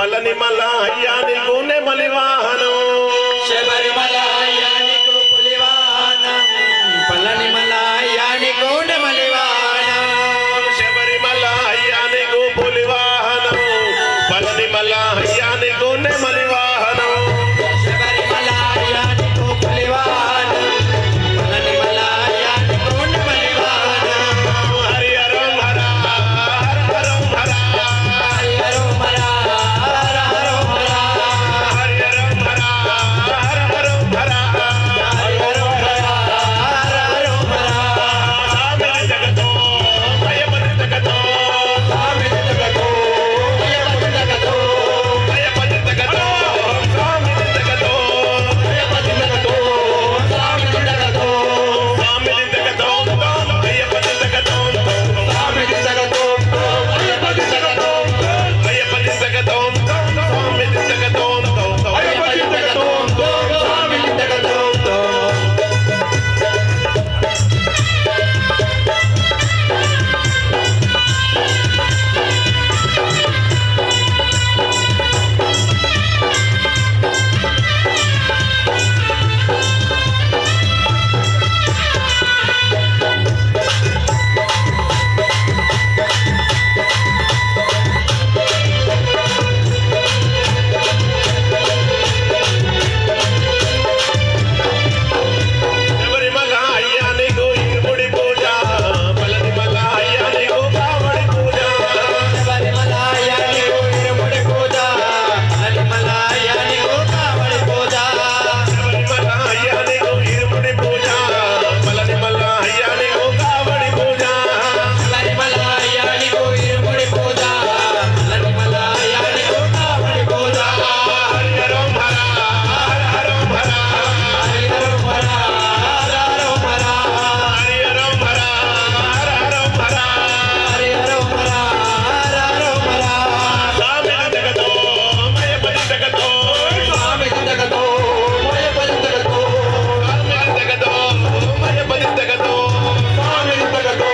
పళనిమల అయ్యానికు నెమలి వాహనం శబరిమల అయ్యానికు పులి వాహనం పళనిమల అయ్యానికు నెమలి వాహనం శబరిమల అయ్యానికు పులి వాహనం పళనిమల అయ్యానికు నెమలి వాహనం శబరిమల అయ్యానికు పులి వాహనం పళనిమల అయ్యానికు నెమలి వాహనం హరి హరం హర హర హరం హర హరి హరం హర హర హరం హర హరి హరం హర హర హరం హర హరి హరం హర హర హరం హర సామిని జగతో భయపతి జగతో స్వామి జగతో భయపతి జగతో భయపతి జగతో సామిని జగతో భయపతి జగతో స్వామి జగతో సామిని జగతో భయపతి జగతో స్వామి జగతో భయపతి జగతో భయపతి జగతో సామిని జగతో భయపతి జగతో స్వామి జగతో శబరిమల అయ్యానికు ఇరుముడి పూజ పళనిమల అయ్యానికు కావడి పూజ శబరిమల అయ్యానికు ఇరుముడి పూజ పళనిమల అయ్యానికు కావడి పూజ శబరిమల అయ్యానికు ఇరుముడి పూజ పళనిమల అయ్యానికు కావడి పూజ శబరిమల అయ్యానికు ఇరుముడి పూజ పళనిమల అయ్యానికు కావడి పూజ హరి హరం హర హర హరం హర హరి హరం హర హర హరం హర హరి హరం హర హర హరం హర హరి హరం హర హర హరం హర సామిని జగతో భయపతి జగతో స్వామి జగతో భయపతి జగతో సామిని జగతో భయపతి జగతో స్వామి జగతో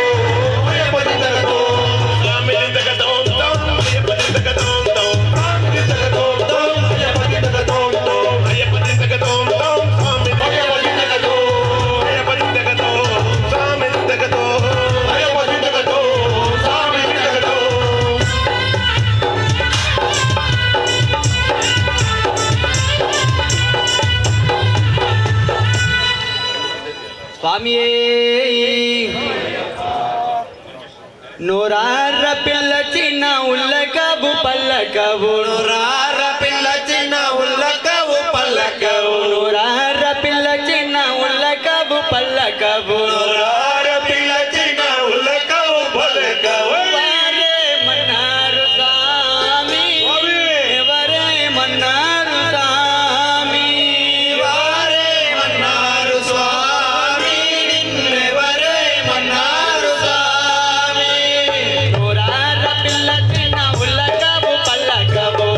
భయపతి జగతో సామిని జగతో భయపతి జగతో స్వామి జగతో భయపతి జగతో భయపతి జగతో స్వామి భయపతి జగతో భయపతి జగతో స్వామి జగతో భయపతి జగతో స్వామి జగతో స్వామియే నూరార పిల్ల చిన్న ఉల్లకబు పల్లకవు నూరార పిల్ల చిన్న ఉల్లకవు పల్లకవు నూరార పిల్ల చిన్న ఉల్లకబు పల్లకవు నూరార పిల్ల చిన్న ఉల్లకవు పల్లకవు వారే మన్నారు స్వామి ఎవరే మన్నారు స్వామి వారే మన్నారు స్వామి నిన్నెవరే మన్నారు స్వామి నూరార పిల్ల చిన్న ఉల్లకబు పల్లకవు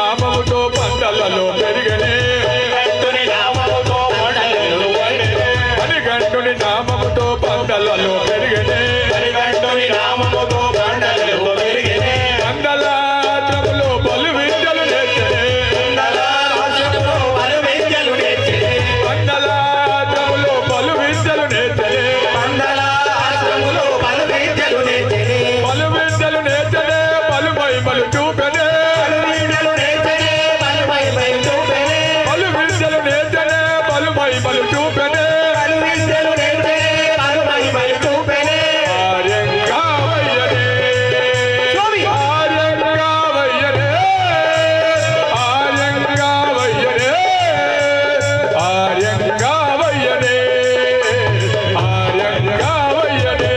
నామముతో పంటలలో పెరిగనే మణికంఠుని నామముతో పంటలలో పెరిగెనే మణికంఠుని నామముతో పంటలలో పెరిగనే మణికంఠుని నామముతో పంటలలో పెరిగెనే మండలాచములో పలు విద్యలు నేర్చనే మండలాచములో పలు విద్యలు నేర్చెనే మండలాచములో పలు విద్యలు నేర్చనే మండలాచములో పలు విద్యలు నేర్చెనే పలు విద్యలు నేర్చనే పలు మహిమలు చూపెనే పలు విద్యలు నేర్చెనే పలు మహిమలు చూపెనే పలు విద్యలు నేర్చనే పలు మహిమలు చూపెనే పలు విద్యలు నేర్చెనే పలు మహిమలు చూపెనే ఆర్యంగా వయ్యనే ఆర్యంగా వయ్యనే ఆర్యంగా వయ్యనే ఆర్యంగా వయ్యనే ఆర్యంగా వయ్యనే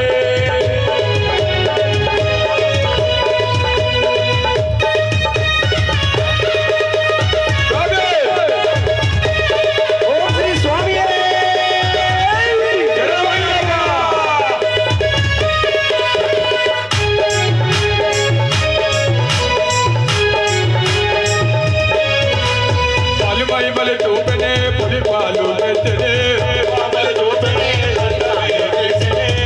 ఓం శ్రీ స్వామియే పలు మహిమలు చూపెనే పులి పాలు తెచ్చనే పాపలు చూపెనే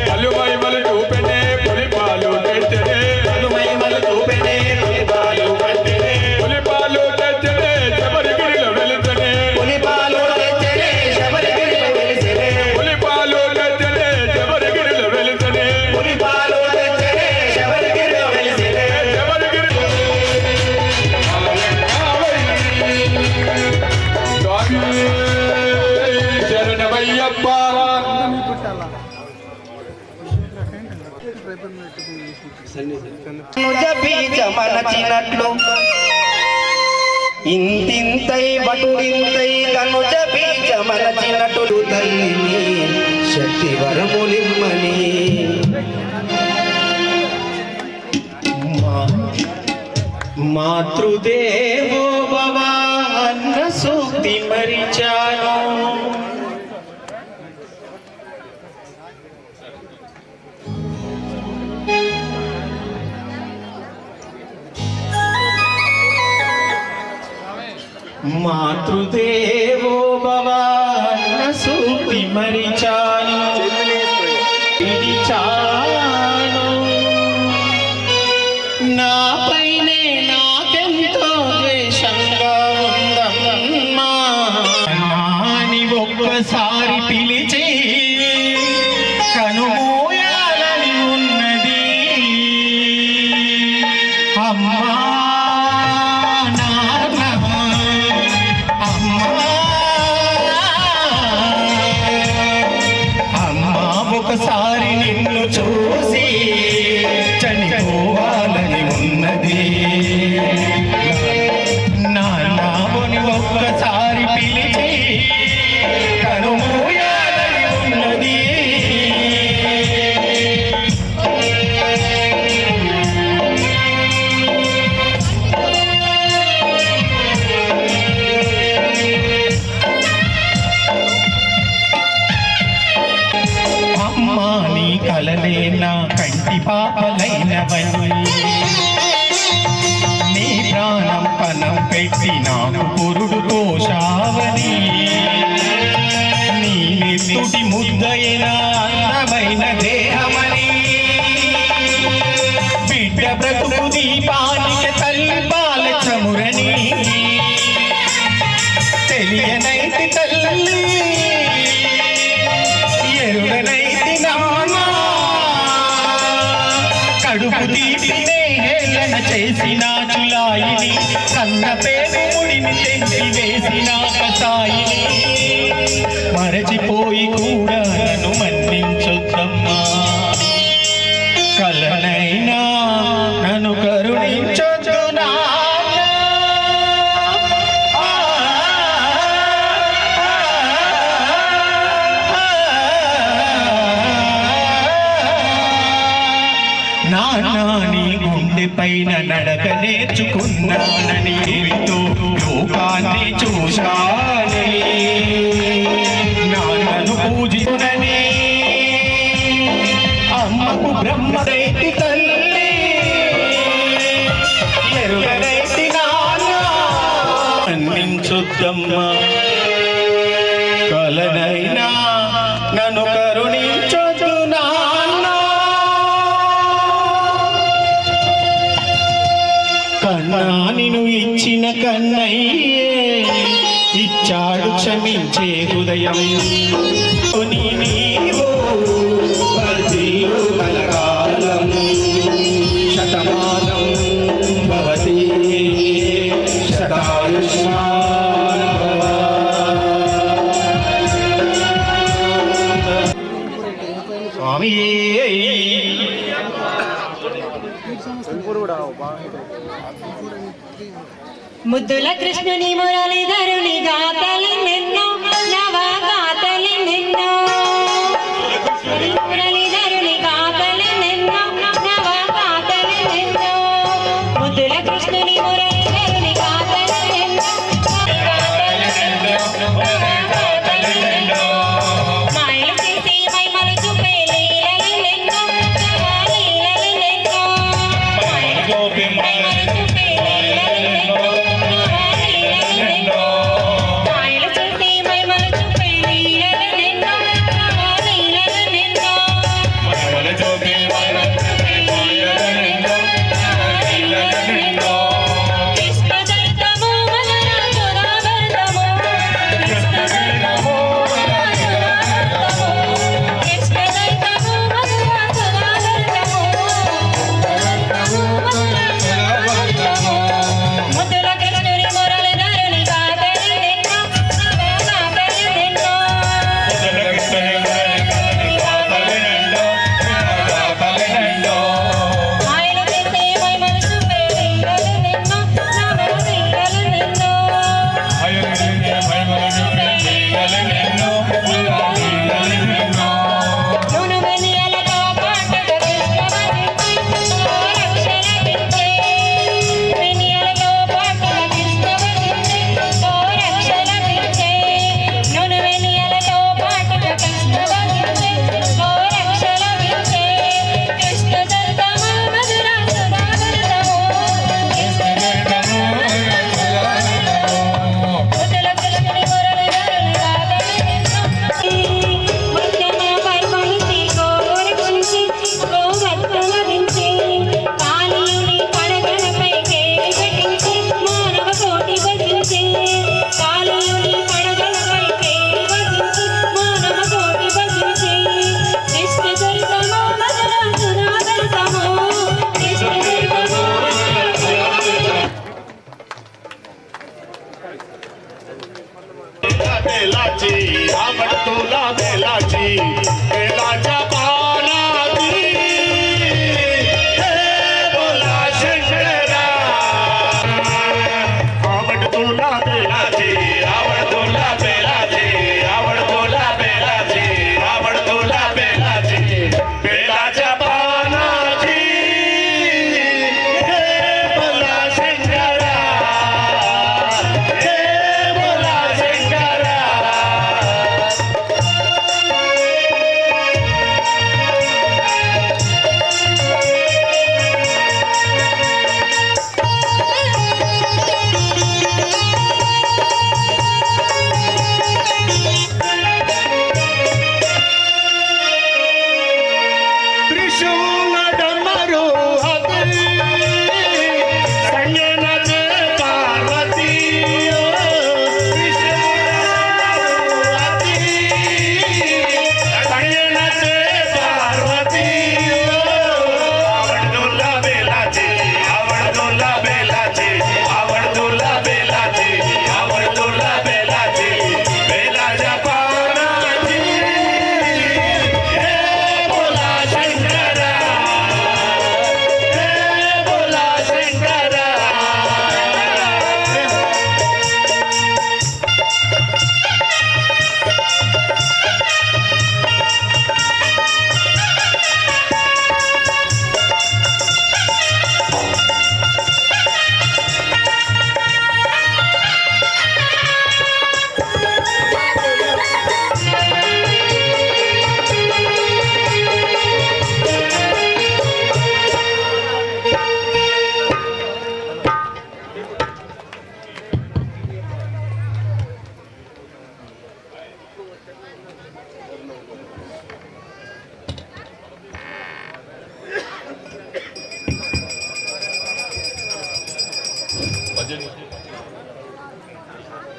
పలు మహిమలు చూపెనే పులి పాలు తెచ్చనే పలు మహిమలు చూపెనే పులిపాలు పట్టెనే పులిపాలు తెచ్చనే శబరిగిరిలో వెళుతనే పులిపాలు తెచ్చనే శబరిగిరిలో వెలిసెనే పులిపాలు తెచ్చనే శబరిగిరిలో వెళుతనే పులిపాలు తెచ్చనే శబరిగిరిలో వెలిసెనే శబరిగిరి స్వామి శరణమయ్యప్ప బీజమనచినట్లు ఇంతింతై బటుడింతై కనుజ బీజమనచినట్లు తల్లిని శక్తి వరములిమ్మని మాతృదేవో భవ అన్న సూక్తి మరిచాను మాతృదేవో భవ అన్న సూక్తి మరిచాను విడిచాను నాపైనే నాకెంతో ద్వేషంగా ఉందమ్మా నాని ఒక్కసారి పిలిచి కనుమూయాలని ఉన్నది అమ్మా నాన్న అమ్మా అమ్మా ఒకసారి నిన్ను చూసి చనిపోవాలని ఉన్నది నాన్నని ఒక్కసారి పిలిచి కనుమూయాలని ఉన్నది అమ్మా నీ కలలే నా కంటి పాపలైనవని నీ ప్రాణం పనం పెట్టి నాకు పురుడు కోశావని నీ నెత్తుటి ముద్దైన అందమైన దేహమని బిడ్డ బ్రతుకు దీపానికి తల్లిపాల చమురని తెలియనైతి తల్లి ఎరుగనైతి నామా కడుపు తీపినే హేళన చేసిన చులాయిని కన్న పేరు ముడిని తెంచి వేసిన కసాయిని మరచిపోయి కూడా నన్ను మన్నించొద్దమ్మా కలనైనా నన్ను కరుణించొద్దు నాన్న. నాన్న నీ గుండె పైన నడక నేర్చుకున్నానని ఏమితో లోకాన్ని చూశానని నాన్నను పూజించునని మన్నించుద్దమ్మా కలనైనా నన్ను కరుణించొద్దు నాన్న కన్నా నిన్ను ఇచ్చిన కన్నయ్యే ఇచ్చాడు క్షమించే హృదయం నీవు వర్ధిల్లు కలకాలం శతమానం భవతి శతాయుష్మాన్ భవ. స్వామియే ముద్దుల కృష్ణుని మురళీధరుని గాథలి నిన్నో నవ గాథలి నిన్నో మురళీధరుని గాథలి నిన్నో నవ గాథలి నిన్నో ముద్దుల కృష్ణుని మురళీధరుని గాథలి నిన్నో మాయలు చేసి మైమలు చూపే లీలలు నిన్నో లీలలు నిన్నో మైమలు చూపే లీలలు నిన్నో बेलाची आवड तुला बेलाची बेलाच्या पानाची हे बोला शंकरा आवड तुला बेलाची आवड तुला बेलाची आवड तुला बेलाची आवड तुला बेलाची बेलाच्या पानाची हे बोला शंकरा हे बोला शंकरा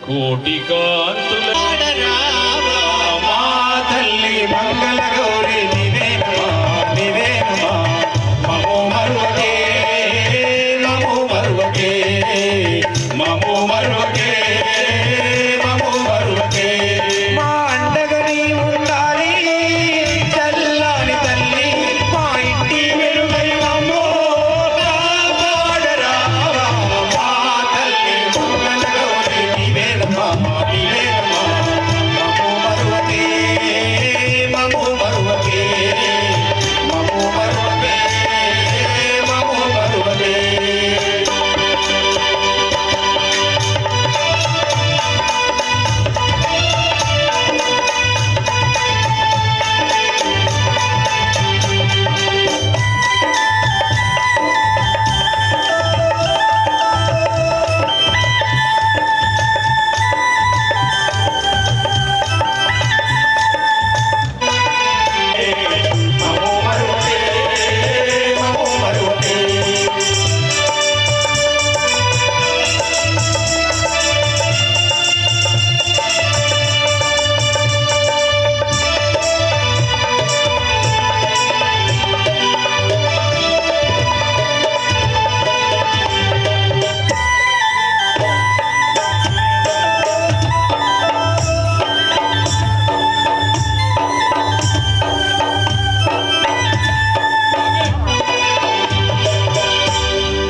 కోటి కాంతుల మా తల్లి మంగళ గౌరి నివేనమా నివేనమా మమో మరువకే మమో మరువకే మమో మరువకే మమో మరువకే మా అండగని ఉండాలి చల్లని తల్లి మా ఇంటి వెలుగై మమ్మో కాపాడరావా మా తల్లి మంగళ గౌరి నివేనమా నివేనమా మమో మరువకే మమో మరువకే మమో మరువకే మమో మరువకే మమో మరువకే మమో మరువకే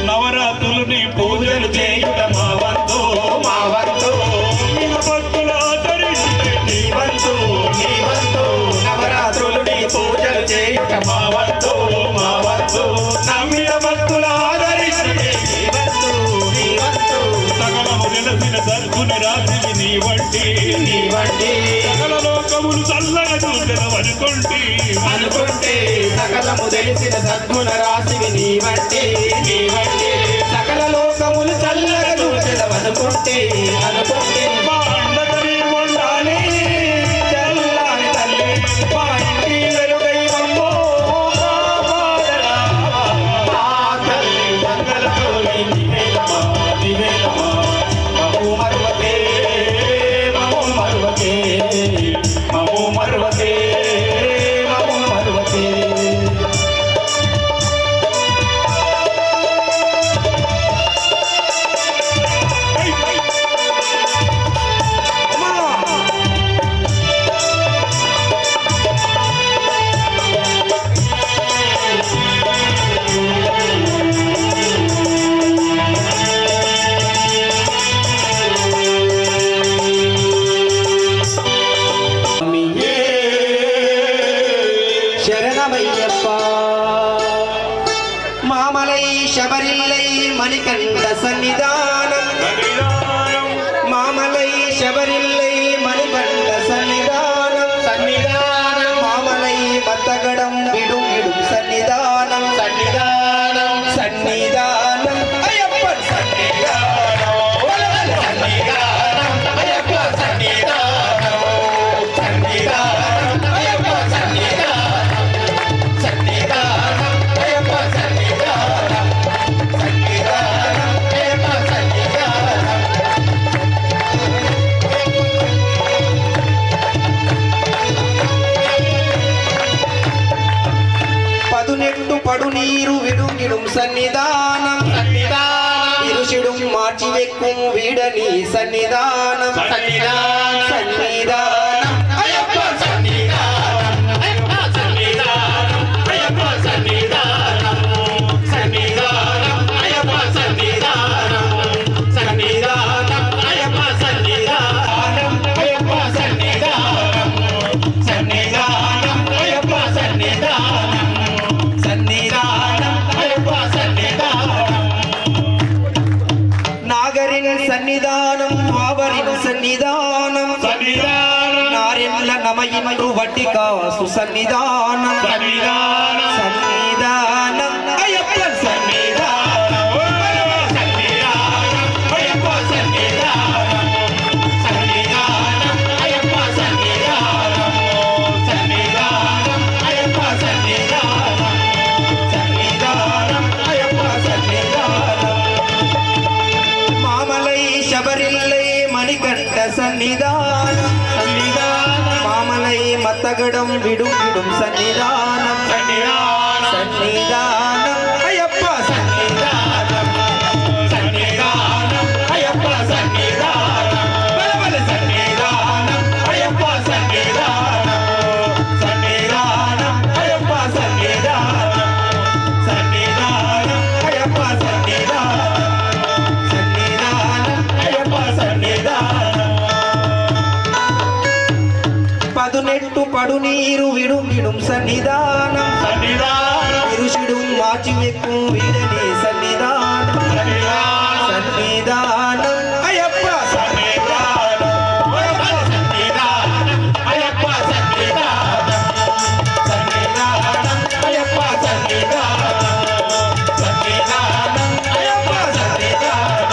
నవరాత్రులని పూజలు చేయుట మా వంతు మా వంతు నిన్న భక్తుల ఆదరించుటే నీ వంతు నీ వంతు నవరాత్రులు నీ పూజలు చేయుట మా వంతు మా వంతు నమ్మిన భక్తుల ఆదరించుటే నీ వంతు నీ వంతు సకలము నిలసిన సర్గుని రాత్రి నీ వంటి నీ వంటి సకల లోకములు చల్లగా చూడవనుకుంటే అనుకుంటే సకలము తెలిసిన సద్గుణ రాశివి నీ వంటి నీ వంటి సకల లోకములు చల్లగా చూచెదవనుకుంటే అనుకుంటే మా అండగని ఉండాలి చల్లని తల్లి మా ఇంటి వెలుగై మమ్మో కాపాడరావా. మా తల్లి మంగళ గౌరి నివేదమా నివేదమా మమో మరువకే మమో మరువకే మమో మరువకే మమో మరువకే స్వామియే శరణమయ్యప్ప మామలై శబరిల్లై మణికంఠ సన్నిధానం మామలై శబరిల్లై మణికంఠ సన్నిధానం సన్నిధానం మామలై మత్తగడం విడుం విడుం సన్నిధానం సన్నిధానం సన్నిధానం అయ్యప్ప సన్నిధానం సన్నిధానం అయ్యప్ప సన్నిధానం సన్నిధానం అయ్యప్ప సన్నిధానం సన్నిధానం అయ్యప్ప సన్నిధానం సన్నిధానం అయ్యప్ప సన్నిధానం పదునెట్టు పడు నీరు విడుగిడుం సన్నిధానం సన్నిధానం ఇరుషిడుం మార్చి వెక్కుం వీడని సన్నిధానం సన్నిధానం సన్నిధానం అయ్యప్ప సన్నిధానం అయ్యప్ప సన్నిధానం అయ్యప్ప సన్నిధానం సన్నిధానం అయ్యప్ప సన్నిధానం సన్నిధానం అయ్యప్ప సన్నిధానం అయ్యప్ప సన్నిధానం సన్నిధానం అయ్యప్ప సన్నిధానం సన్నిధానం అయ్యప్ప సన్నిధానం నాగరిన్ సన్నిధానం వావరిన్ సన్నిధానం సన్నిధానం నారెండ్ల నమయిండ్రు వట్టికాసు సన్నిధానం సన్నిధానం సన్నిధానం అయ్యప్ప సన్నిధానం సన్నిధానం అయ్యప్ప సన్నిధానం సన్నిధానం అయ్యప్ప సన్నిధానం సన్నిధానం అయ్యప్ప సన్నిధానం సన్నిధానం అయ్యప్ప సన్నిధానం మామలై శబరిల్లై మణికంఠ సన్నిధానం మామలై మత్తగడం విడుం విడుం సన్నిధానం సన్నిధానం అయ్యప్ప సన్నిధానం సన్నిధానం అయ్యప్ప సన్నిధానం బలబల సన్నిధానం అయ్యప్ప సన్నిధానం సన్నిధానం అయ్యప్ప సన్నిధానం సన్నిధానం అయ్యప్ప సన్నిధానం సన్నిధానం అయ్యప్ప సన్నిధానం పదునెట్టు పడు నీరు విడుం విడుం సన్నిధానం సన్నిధానం విరుషుడు మాచి వెక్కు వీడని సన్నిధానం సన్నిధానం అయ్యప్ప సన్నిధానం బలబల సన్నిధానం అయ్యప్ప సన్నిధానం సన్నిధానం అయ్యప్ప సన్నిధానం సన్నిధానం అయ్యప్ప సన్నిధానం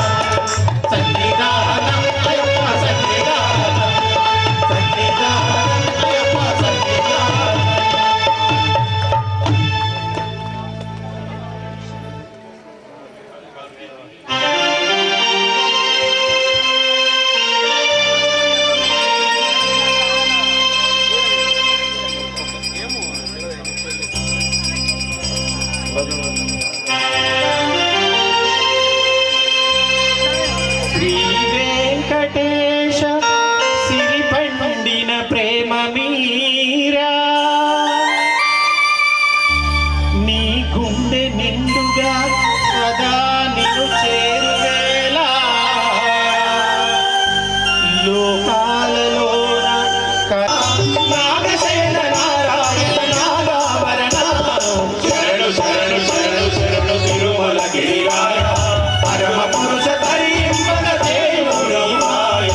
సన్నిధానం అయ్యప్ప సన్నిధానం సన్నిధానం అయ్యప్ప సన్నిధానం శ్రీ వెంకటేశ సిరి పండిన ప్రేమ మీరా నీ గుండె నిండుగా సదా నిన్ను చేరువేలా లోకాలలోన నాగశైల నారాయణ నాగాభరణ శరణు శరణు శరణు శరణు తిరుమల గిరిరాయ పరమ పురుష తరింపగ దేవుని మాయ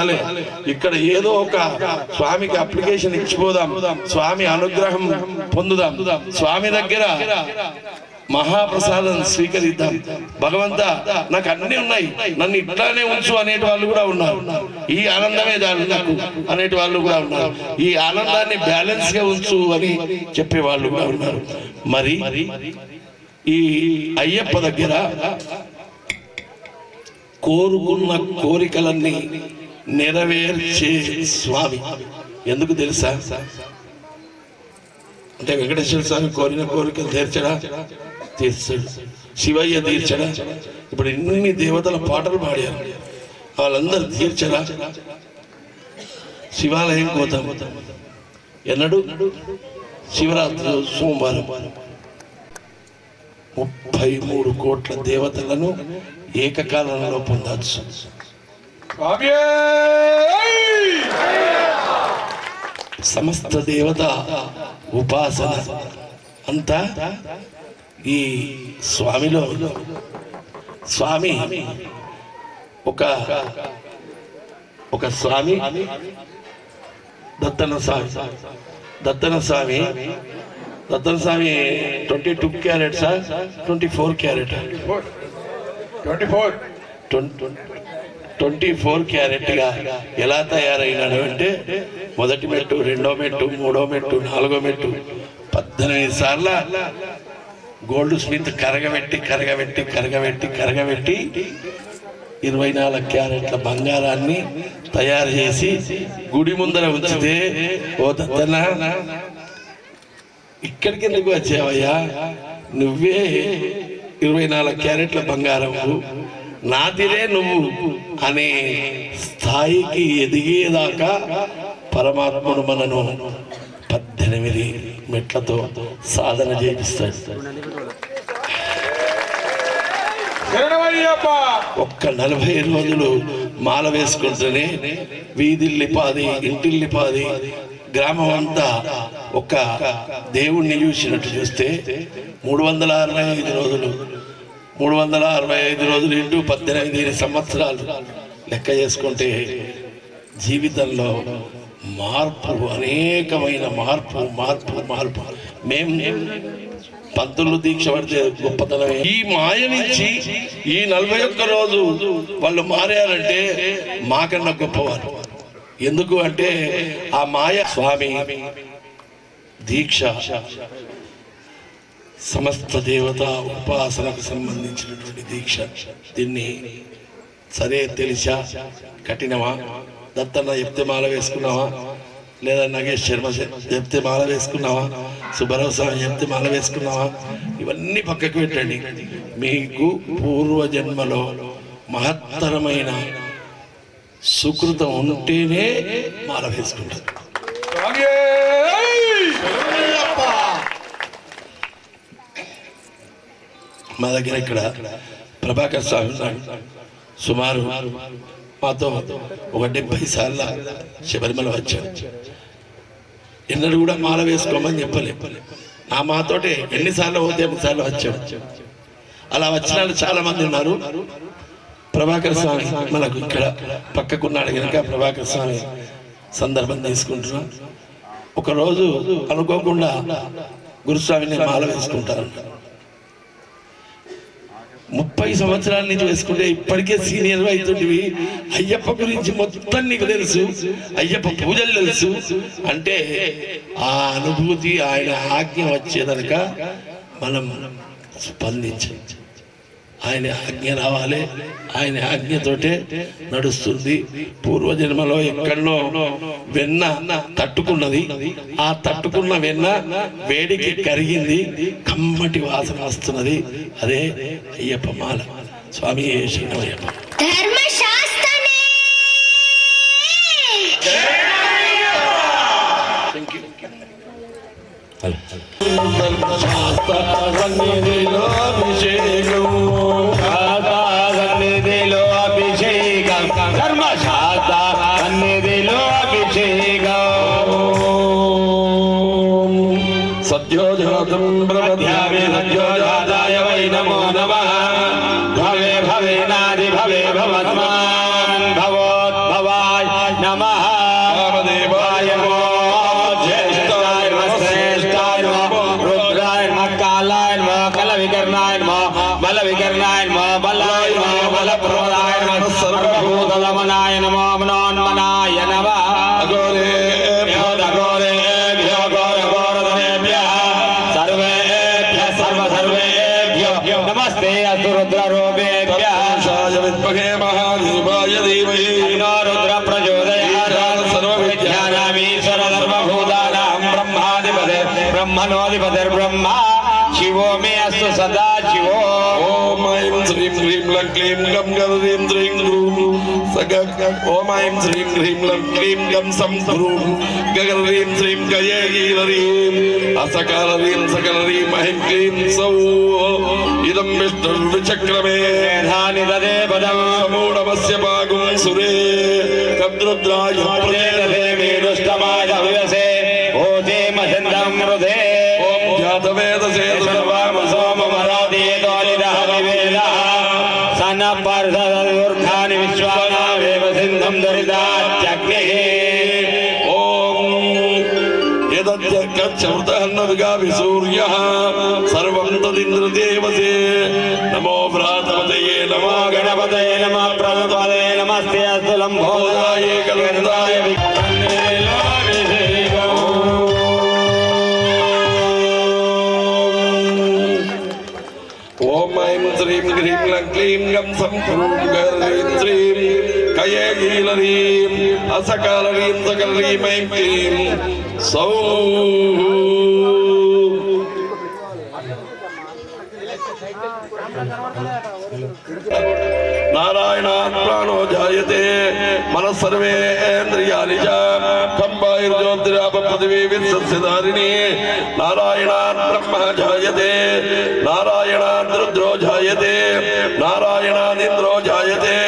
రాలే. ఇక్కడ ఏదో ఒక స్వామికి అప్లికేషన్ ఇచ్చిపోదాం, స్వామి అనుగ్రహం పొందుదాం, స్వామి దగ్గర మహాప్రసాదం స్వీకరిద్దాం. భగవంతా నాకు అన్ని ఉన్నాయి, నన్ను ఇట్లానే ఉంచు అనేటి వాళ్ళు కూడా ఉన్నారు. ఈ ఆనందమే దాని నాకు అనేటి వాళ్ళు కూడా ఉన్నారు. ఈ ఆనందాన్ని బ్యాలెన్స్ గా ఉంచు అని చెప్పే వాళ్ళు కూడా ఉన్నారు. మరి ఈ అయ్యప్ప దగ్గర కోరుకున్న కోరికలన్నీ నెరవేర్చే స్వామి. ఎందుకు తెలుసా? అంటే వెంకటేశ్వర స్వామి కోరిన కోరికలు తీర్చడా? తీర్చాడు. శివయ్య తీర్చడా? ఇప్పుడు ఇన్ని దేవతల పాటలు పాడారు, వాళ్ళందరూ తీర్చడా? శివాలయం పోతాం ఎన్నడు? శివరాత్రి సోమవారం 33 కోట్ల దేవతలను ఏకకాలంలో పొందవచ్చు. సమస్త దేవత ఉపాసన అంతా ఈ స్వామిలో. స్వామి ఒక స్వామి దత్తన స్వామి. దత్తన స్వామి 22 క్యారెట్సా 24 క్యారెట్? 24 క్యారెట్గా ఎలా తయారైనాడు అంటే, మొదటి మెట్టు, రెండో మెట్టు, మూడో మెట్టు, నాలుగో మెట్టు 18 సార్ల గోల్డ్ స్మిత్ కరగబెట్టి 24 క్యారెట్ల బంగారాన్ని తయారు చేసి గుడి ముందర ఉంచితే, ఓ దత్తన ఇక్కడికి ఎందుకు వచ్చావయ్యా, నువ్వే 24 క్యారెట్ల బంగారం, నాదిరే నువ్వు అనే స్థాయికి ఎదిగేదాకా పరమాత్ముడు మనను 18 మెట్లతో సాధన చేపిస్తాడు. ఒక్క 40 రోజులు మాల వేసుకుంటూనే వీధిల్లిపాది, ఇంటిల్లిపాది, గ్రామం అంతా ఒక దేవుణ్ణి చూసినట్టు చూస్తే 365 రోజులు 365 రోజులు ఇంటూ 18 సంవత్సరాలు లెక్క చేసుకుంటే జీవితంలో మార్పు, అనేకమైన మార్పు. మేము పంతులు దీక్ష పడితే గొప్పతనమే. ఈ మాయ నుంచి ఈ 41 రోజు వాళ్ళు మారారంటే మాకన్నా గొప్పవారు. ఎందుకు అంటే ఆ మాయ స్వామి దీక్ష సమస్త దేవత ఉపాసనకు సంబంధించినటువంటి దీక్ష. దీన్ని సరే తెలిసా కఠినమా? దత్తన్న చెప్తే మాల వేసుకున్నావా? లేదా నగేష్ శర్మ చెప్తే మాల వేసుకున్నావా? సుబ్బారావు స్వామి చెప్తే మాల వేసుకున్నావా? ఇవన్నీ పక్కకు పెట్టండి. మీకు పూర్వజన్మలో మహత్తరమైన సుకృతం ఉంటేనే మాల వేసుకుంటారు. మా దగ్గర ఇక్కడ ప్రభాకర్ స్వామి సుమారు మాతో ఒక 70 సార్లు శబరిమల వచ్చాడు. ఎన్నడూ కూడా మాల వేసుకోమని చెప్పలే. నా మాతోటే ఎన్నిసార్లు పోతే 8 సార్లు వచ్చాడు. అలా వచ్చిన వాళ్ళు చాలా మంది ఉన్నారు. ప్రభాకర్ స్వామి మనకు ఇక్కడ పక్కకున్నాడు కనుక ప్రభాకర్ స్వామి సందర్భం తీసుకుంటున్నాం. ఒకరోజు అనుకోకుండా గురుస్వామిని మాల వేసుకుంటారు. 30 సంవత్సరాల నుంచి వేసుకుంటే ఇప్పటికే సీనియర్ అవుతుంటివి. అయ్యప్ప గురించి మొత్తం నీకు తెలుసు, అయ్యప్ప పూజలు తెలుసు అంటే ఆ అనుభూతి, ఆయన ఆజ్ఞ వచ్చేదనక మనం స్పందించాలి. ఆయన ఆజ్ఞ రావాలి, ఆయన ఆజ్ఞతోటే నడుస్తుంది. పూర్వజన్మలో ఎక్కడో వెన్న తట్టుకున్నది, ఆ తట్టుకున్న వెన్న వేడికి కరిగింది, కమ్మటి వాసన వస్తున్నది. అదే అయ్యప్ప మాల. స్వామి శరణమయ్యప్ప. సత్యోజాతం బ్రహ్మధ్యామి సత్యోజాతాయ వై నమో నమః. భవే భవే నాది భవే భవత్మాన్ భవోద్భవాయ భూతదమనాయ నమో మనోన్మనాయ నమః అఘోరేభ్యో అఘోరేభ్యో ఘోరఘోరధనేభ్యః సర్వేభ్యః సర్వేభ్యో నమస్తే అస్తు రుద్రరూపేభ్యः విద్మహే మహాదేవాయ ధీమహి తన్నో రుద్ర ప్రచోదయాత్ సర్వవిద్యానామీశ్వర సర్వభూతానాం బ్రహ్మాధిపతే బ్రహ్మణోధిపతిర్బ్రహ్మ శివో మే అస్తు సదా శివో. ఓం ఐం శ్రీం హ్రీం లం క్లీం గం గరీం శ్రీం గ్రూం సగ ఓం ఐం శ్రీం హ్రీం లం క్లీం గం సం గ్రూం గరీం శ్రీం గయే గీరీం అసకరీం సకరీం ఐం క్లీం సౌ ఇదం విష్ణుర్విచక్రమే ధాని దదే పదం మూఢమస్య భాగం సురే కద్రుద్రాయ ప్రదేదేవి దుష్టమాయ వివసే ఓతే మచందం హృదే ఓం జాతవేదసే సర్వం సోమమరాదే దోలిదః వివేదః సన పర్ధదుర్ధాని విశ్వానావేవ సింధం దరిదాత్యగ్నిః. ఓం యదత్యగచ్చమృతహన్నవిగావి సూర్యః సర్వం తదింద్రదేవతే నమో భ్రాతపతయే నమో గణపతయే నమః ప్రమపదే నమస్తే అస్తు లంబోదాయ కలందాయ ఓం ఐం శ్రీం హ్రీం లం క్లీం గం సం గ్రూం గరీం శ్రీం కయే గీలరీం అసకాలరీం సకలరీం ఐం క్లీం సౌ నారాయణాత్ ప్రాణో జాయతే మనః సర్వేంద్రియాణి చ కంబాయుర్జ్యోతిరాప పృథివీ విశ్వస్యధారిణి నారాయణాత్ బ్రహ్మ జాయతే నారాయణాత్ రుద్రో జాయతే నారాయణాదింద్రో జాయతే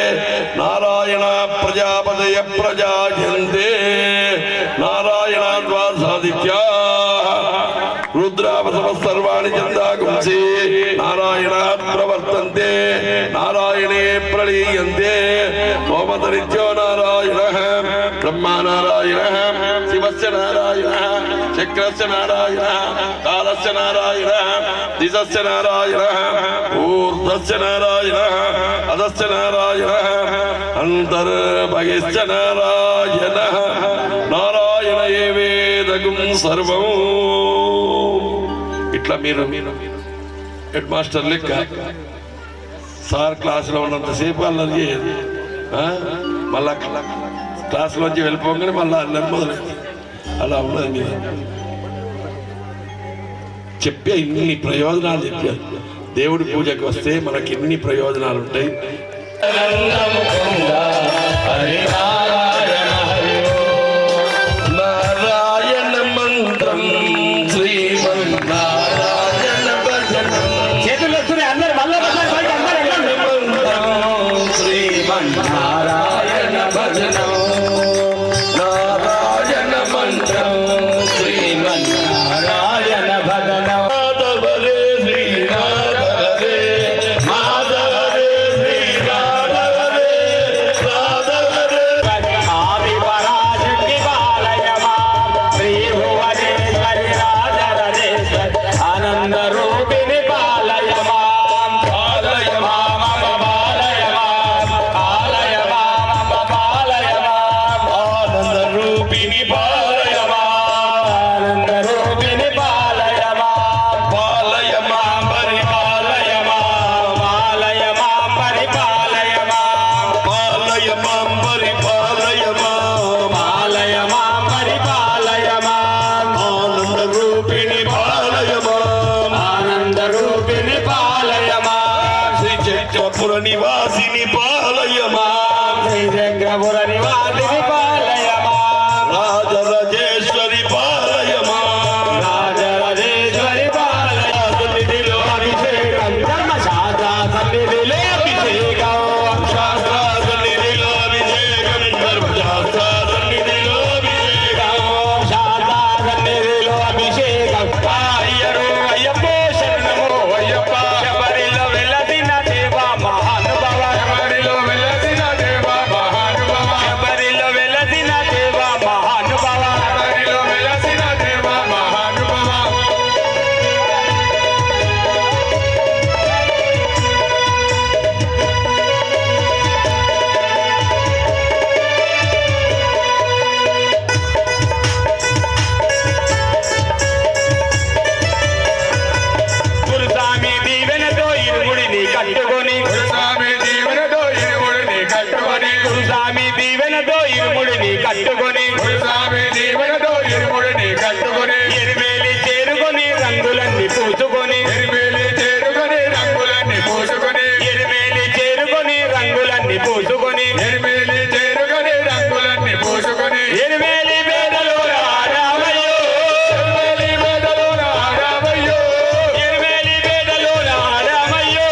నారాయణ ప్రజాపతయ ప్రజాయంతే నారాయణాత్ వాసాదిత్యా రుద్రావసవ సర్వాణి చందాగుంసి నారాయణాత్ ప్రవర్తంతే నారాయణే ప్రళీయంతే ఓమతనిత్యో నారాయణః బ్రహ్మా నారాయణః శివస్య నారాయణః చక్రస్య నారాయణః కాలస్య నారాయణః దిశస్య నారాయణః ఊర్ధ్వస్య నారాయణః అధస్య నారాయణః అంతర్బహిశ్చ నారాయణః నారాయణ ఏవేదగుం సర్వం. ఇట్లా మీరు హెడ్ మాస్టర్ లెక్క సార్ క్లాసులో ఉన్నంతసేపు అల్లరి చేయదు, మళ్ళా క్లాసులోంచి వెళ్ళిపోగానే మళ్ళీ అల్లరి మొదలైంది. అలా ఉన్నది మీరు చెప్పే ఇన్ని ప్రయోజనాలు చెప్పారు. దేవుడి పూజకు వస్తే మనకి ఎన్ని ప్రయోజనాలు ఉంటాయి. నారాయణ మంత్రం శ్రీమన్నారాయణ భజనం చేతులు వస్తున్నాయి అందరు మళ్ళీ శ్రీమన్నారాయణ భజనం నారాయణ మంత్రం శ్రీమన్నారాయణ భజనం మాధవరే శ్రీనాథరే మాధవరే శ్రీనాథరే రాధవరే ఆది పరాశక్తి బాలయ మాం శ్రీ భువనేశ్వరి రాజరాజేశ్వరి ఆనంద రూపిణి బాలయ మాం బాలయ మాం బాలయ మాం బాలయ మాం బాలయ మాం ఆనంద రూపిణి బాలయ ఆనంద రూపిణి బాలయ మాం బాలయ మాంబరి బాలయ మాం బాలయ మాం పరిపాలయ మాం బాలయ మాంబరి బాలయ మాం బాలయ మాం పరిపాలయ మాం ఆనంద రూపిణి బాలయ మాం ఆనంద రూపిణి పాలయ మాం శ్రీ చక్రపుర నివాసిని బాలయ మాం శ్రీ చక్రపుర నివాసిని పాలయ మాం రాజరాజేశ్వరి బాలయ మాం రాజరాజేశ్వరి పాలయ సన్నిధిలో అభిషేకం ధర్మశాస్త్ర సన్నిధిలో అభిషేకం శాస్త్ర సన్నిధిలో అభిషేకం ధర్మశాస్త్ర సన్నిధిలో అభిషేకం శాస్త్ర సన్నిధిలో అభిషేకం అయ్యరు అయ్యప్పో శరణమో అయ్యప్ప శబరిలో వెలసిన దేవ మహానుభవ శబరిలో వెలసిన దేవ మహానుభవ శబరిలో వెలసిన దీవెనతో ఇరుముడిని కట్టుకొని గురుస్వామి దీవెనతో ఇరుముడిని కట్టుకొని ఎరిమేలి చేరుకొని రంగులన్నీ పూసుకొని ఎరిమేలి చేరుకొని రంగులన్నీ పూసుకొని ఎరిమేలి చేరుకొని రంగులన్నీ పూసుకొని ఎరిమేలి చేరుకొని రంగులన్నీ పూసుకొని ఎరిమేలి వేదలో రామయ్యో ఎరిమేలి వేదలో రామయ్యో ఎరిమేలి వేదలో రామయ్యో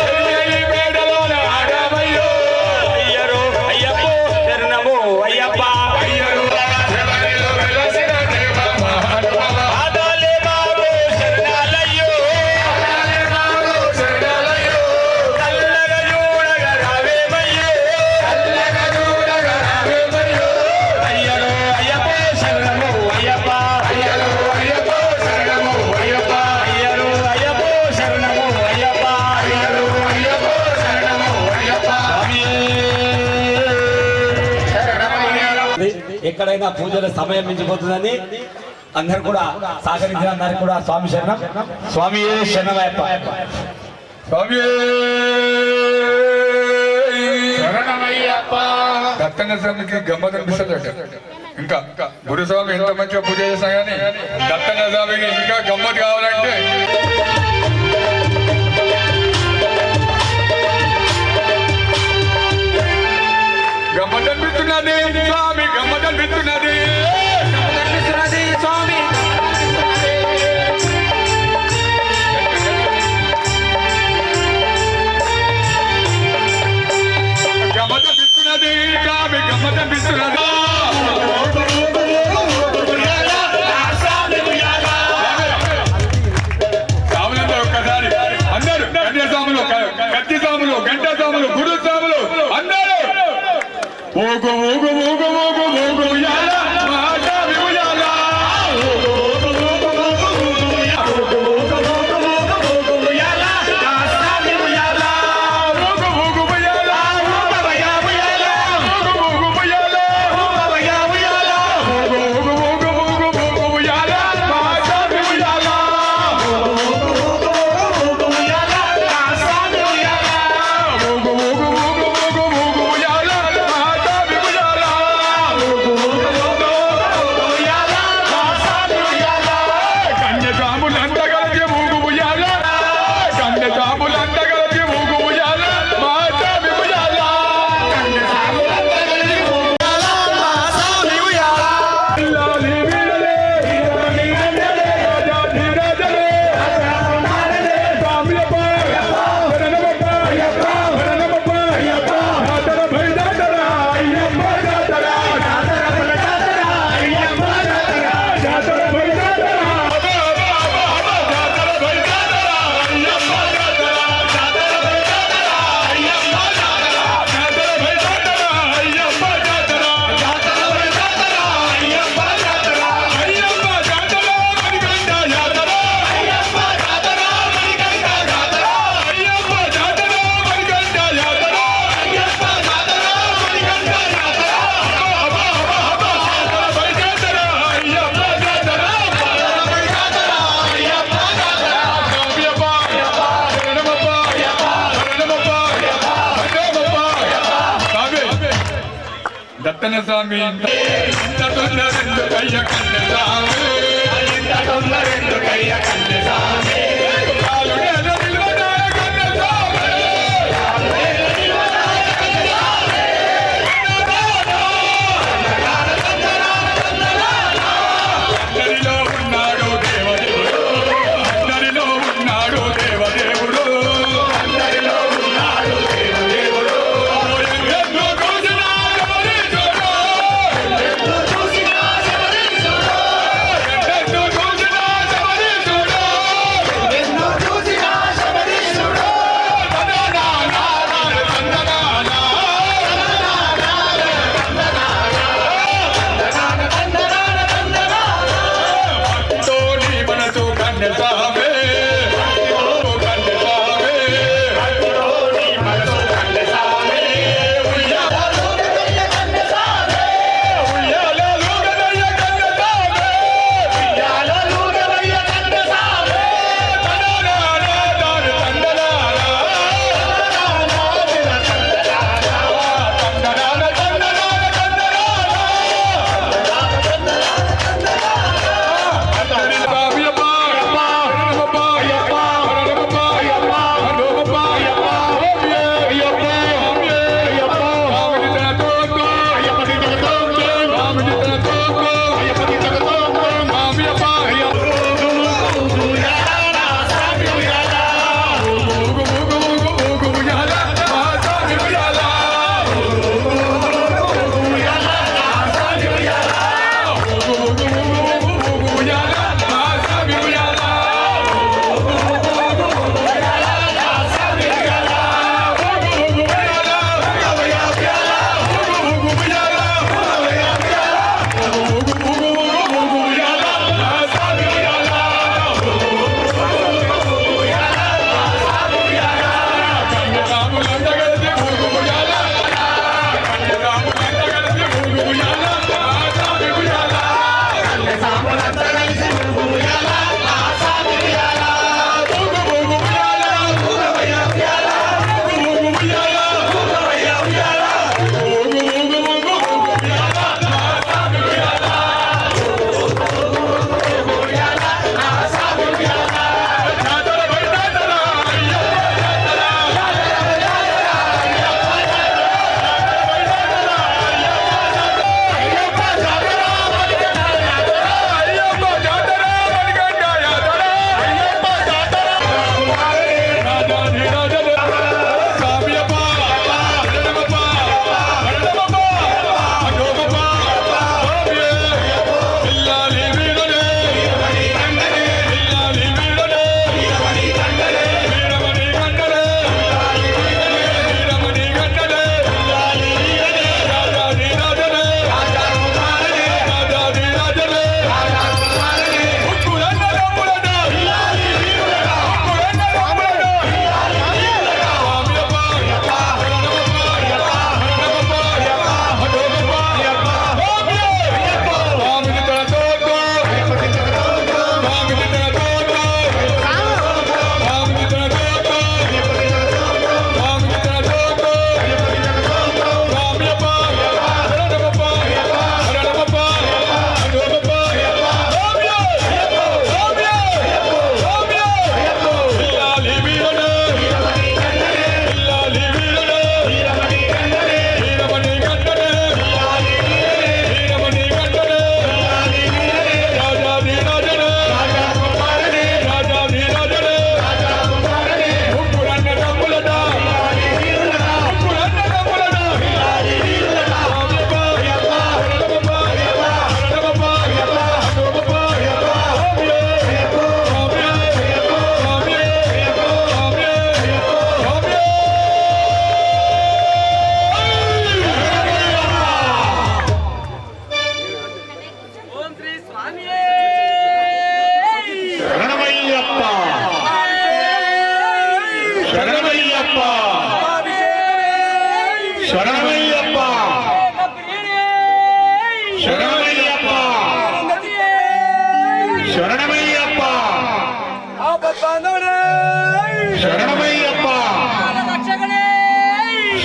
ఎరిమేలి వేదలో రామయ్యో అయ్యరో అయ్యప్పో శరణమో అయ్యప్ప అయ్యరు శబరిలో వెలసిన దేవ మహానుభావ ఆదాలే బాబు శరణాలయ్యో శరణాలయో చల్లగా చూడగా రావేమయ్యో రావేమయ్యో అయ్యరో అయ్యప్పో శరణమో అయ్యప్ప అయ్యరు అయ్యప్పో శరణము అయ్యప్ప అయ్యరో అయ్యప్పో శరణమో అయ్యప్ప అయ్యరు అయ్యప్పో శరణము అయ్యప్ప ఎక్కడైనా పూజల సమయం మించిపోతుందని అందరు కూడా సహకరించిన అందరికి కూడా స్వామి శరణం. స్వామి శరణమయ్యప్ప. స్వామి శరణమయ్యప్ప. దత్తన స్వామికి గమ్మత్ అనిపిస్తుందట. ఇంకా గురుస్వామి ఎంత మంచిగా పూజ చేసినా కానీ దత్తన స్వామికి ఇంకా గమ్మత్ కావాలంటే గమ్మత్ అనిపిస్తున్నది స్వామి, గమ్మత్ అనిపిస్తున్నది స్వామి గమ్మత్ అనిపిస్తున్నది స్వామి, గమ్మత్ అనిపిస్తున్నది. సాములంతా ఒక్కసారి అందరూ కన్యాస్వాములు, కత్తి స్వాములు, గంట స్వాములు, గురు స్వాములు అందరూ ఊగు ఊగు ఊగు ఊగు ఊగు ఉయ్యాల, మహాస్వామి ఉయ్యాల. ఊగు ఊగు ఊగు ఊగు ఊగు ఉయ్యాల. ఊగు ఊగు ఊగు ఊగు ఊగు ఉయ్యాల, మహాస్వామి ఉయ్యాల. ఊగు ఊగు ఉయ్యాల, ఊగవయ్య ఉయ్యాల. ఊగు ఊగు ఉయ్యాల, ఊగవయ్య ఉయ్యాల. ఊగు ఊగు ఊగు ఊగు ఊగు ఉయ్యాల, మహాస్వామి ఉయ్యాల. ఊగు ఊగు ఊగు ఊగు ఊగు ఉయ్యాల, మహాస్వామి ఉయ్యాల. ఊగు ఊగు ఊగు ఊగు ఊగు ఉయ్యాల, మహాస్వామి ఉయ్యాల. ఊగు ఊగు ఊగు ఊగు ఉయ్యాల, మహాస్వామి ఉయ్యాల. కన్యస్వాములంతా కలిసి ఊగు ఉయ్యాల. కన్యస్వాములంతా కలిసి ఊగు ఉయ్యాల, మహాస్వామి ఉయ్యాల. కన్యస్వాములంతా కలిసి ఊగు ఉయ్యాల, మహాస్వామి ఉయ్యాల. ఇల్లాలి వీరలే, ఇల్లాలి వీరలే, రాజాధి రాజలే, రాజాకుమారులే, స్వామియప్ప, శరణమప్ప, శరణమప్ప, జాతర భై జాతర, అయ్యప్ప జాతర, జాతర భై జాతర, అయ్యప్ప జాతర, జాతర భై జాతర, జాతర భై జాతర, అయ్యప్ప జాతర, జాతర భై జాతర, అయ్యప్ప జాతర, జాతర భై జాతర, అయ్యప్ప జాతర, జాతర భై జాతర, అయ్యప్ప జాతర, అయ్యప్ప జాతర, మణికంఠ జాతర, అయ్యప్ప జాతర, మణికంఠ జాతర, అయ్యప్ప జాతర, మణికంఠ జాతర, అయ్యప్ప జాతర, మణికంఠ జాతర, అబ్బా అబ్బా అబ్బా జాతర భై జాతర, అయ్యప్ప జాతర, జాతర భై జాతర, అయ్యప్ప జాతర, స్వామియప్ప, శరణమప్ప, శరణమప్ప, శరణమప్ప. స్వామి దత్తన స్వామి ఇంత తొందర రెండు కయ్య కన్న స్వామి, ఇంత తొందర రెండు కయ్య కన్న స్వామి, కాలు నేల నిలవదాయ కన్న స్వామి, కాలు నేల నిలవదాయ కన్న స్వామి. అందరిలో ఉన్నాడు దేవదేవుడు, అందరిలో ఉన్నాడు దేవదేవుడు, అందరిలో ఉన్నాడు దేవదేవుడు. ఎన్నో చూసినా శబరీశుడు, ఎన్నో చూసినా శబరీశుడు, ఎన్నో చూసినా శబరీశుడు,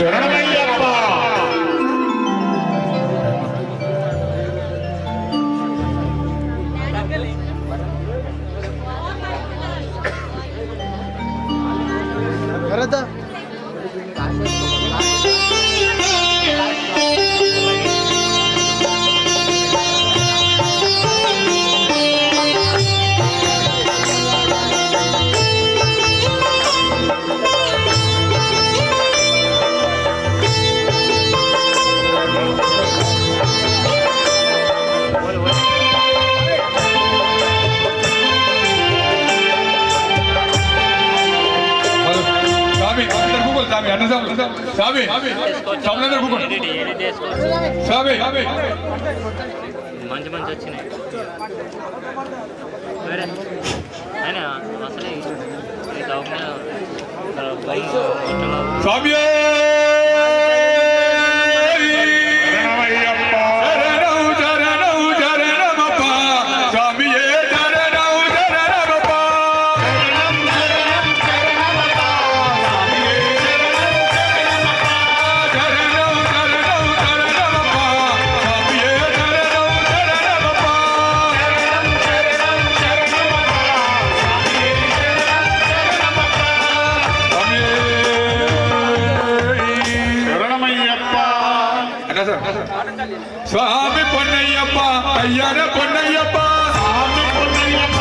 శరణమయ్యప్ప కరదా స్వామి అందరు కూకోండి స్వామి అన్న స్వామి స్వామి అందరు కూకోండి స్వామి మంచి మంచి వచ్చినాయి ఆయన అసలే స్వామి శరణమయ్యప్ప శరణం శరణం శరణమప్ప స్వామియే శరణం శరణమప్ప శరణం శరణం శరణమప్ప స్వామియే శరణం శరణమప్ప శరణమయ్యప్ప స్వామి పొన్నయ్యప్ప అయ్యన పొన్నయ్యప్ప స్వామి పొన్నయ్యప్ప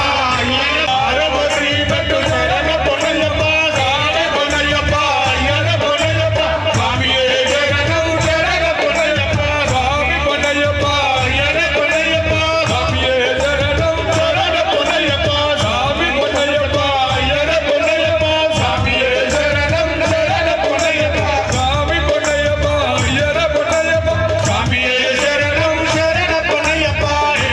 పార్వతీ పెట్టు శరణ పొన్నయ్యప్ప స్వామి పొన్నయ్యప్ప అయ్యన పొన్నయ్యప్ప స్వామియే శరణం శరణ పొన్నయ్యప్ప స్వామి పొన్నయ్యప్ప అయ్యన పొన్నయ్యప్ప స్వామియే శరణం శరణ పొన్నయ్యప్ప స్వామి పొన్నయ్యప్ప అయ్యన పొన్నయ్యప్ప స్వామియే శరణం శరణ పొన్నయ్యప్ప స్వామి పొన్నయ్యప్ప అయ్యన పొన్నయ్యప్ప స్వామియే శరణం శరణ పొన్నయ్యప్ప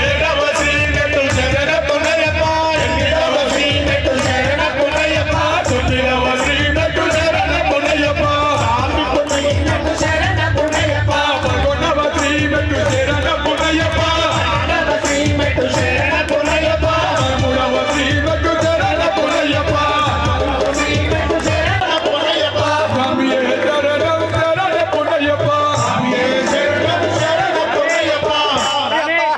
ఏడవ శ్రీ పెట్టు శరణ పొన్నయ్యప్ప ఎనిమిదవ శ్రీ పెట్టు శరణ పొన్నయ్యప్ప తొమ్మిదవ శ్రీ పెట్టు శరణ పొన్నయ్యప్ప స్వామి పొన్నయ్యప్ప శరణ పొన్నయ్యప్ప పదకొండవ శ్రీ పెట్టు శరణ పొన్నయ్యప్ప పన్నెండవ శ్రీ పెట్టు శరణ పొన్నయ్యప్ప పదమూడవ శ్రీ పెట్టు శరణ పొన్నయ్యప్ప స్వామియే శరణం శరణ పొన్నయ్యప్ప స్వామియే శరణం శరణ పొన్నయ్యప్ప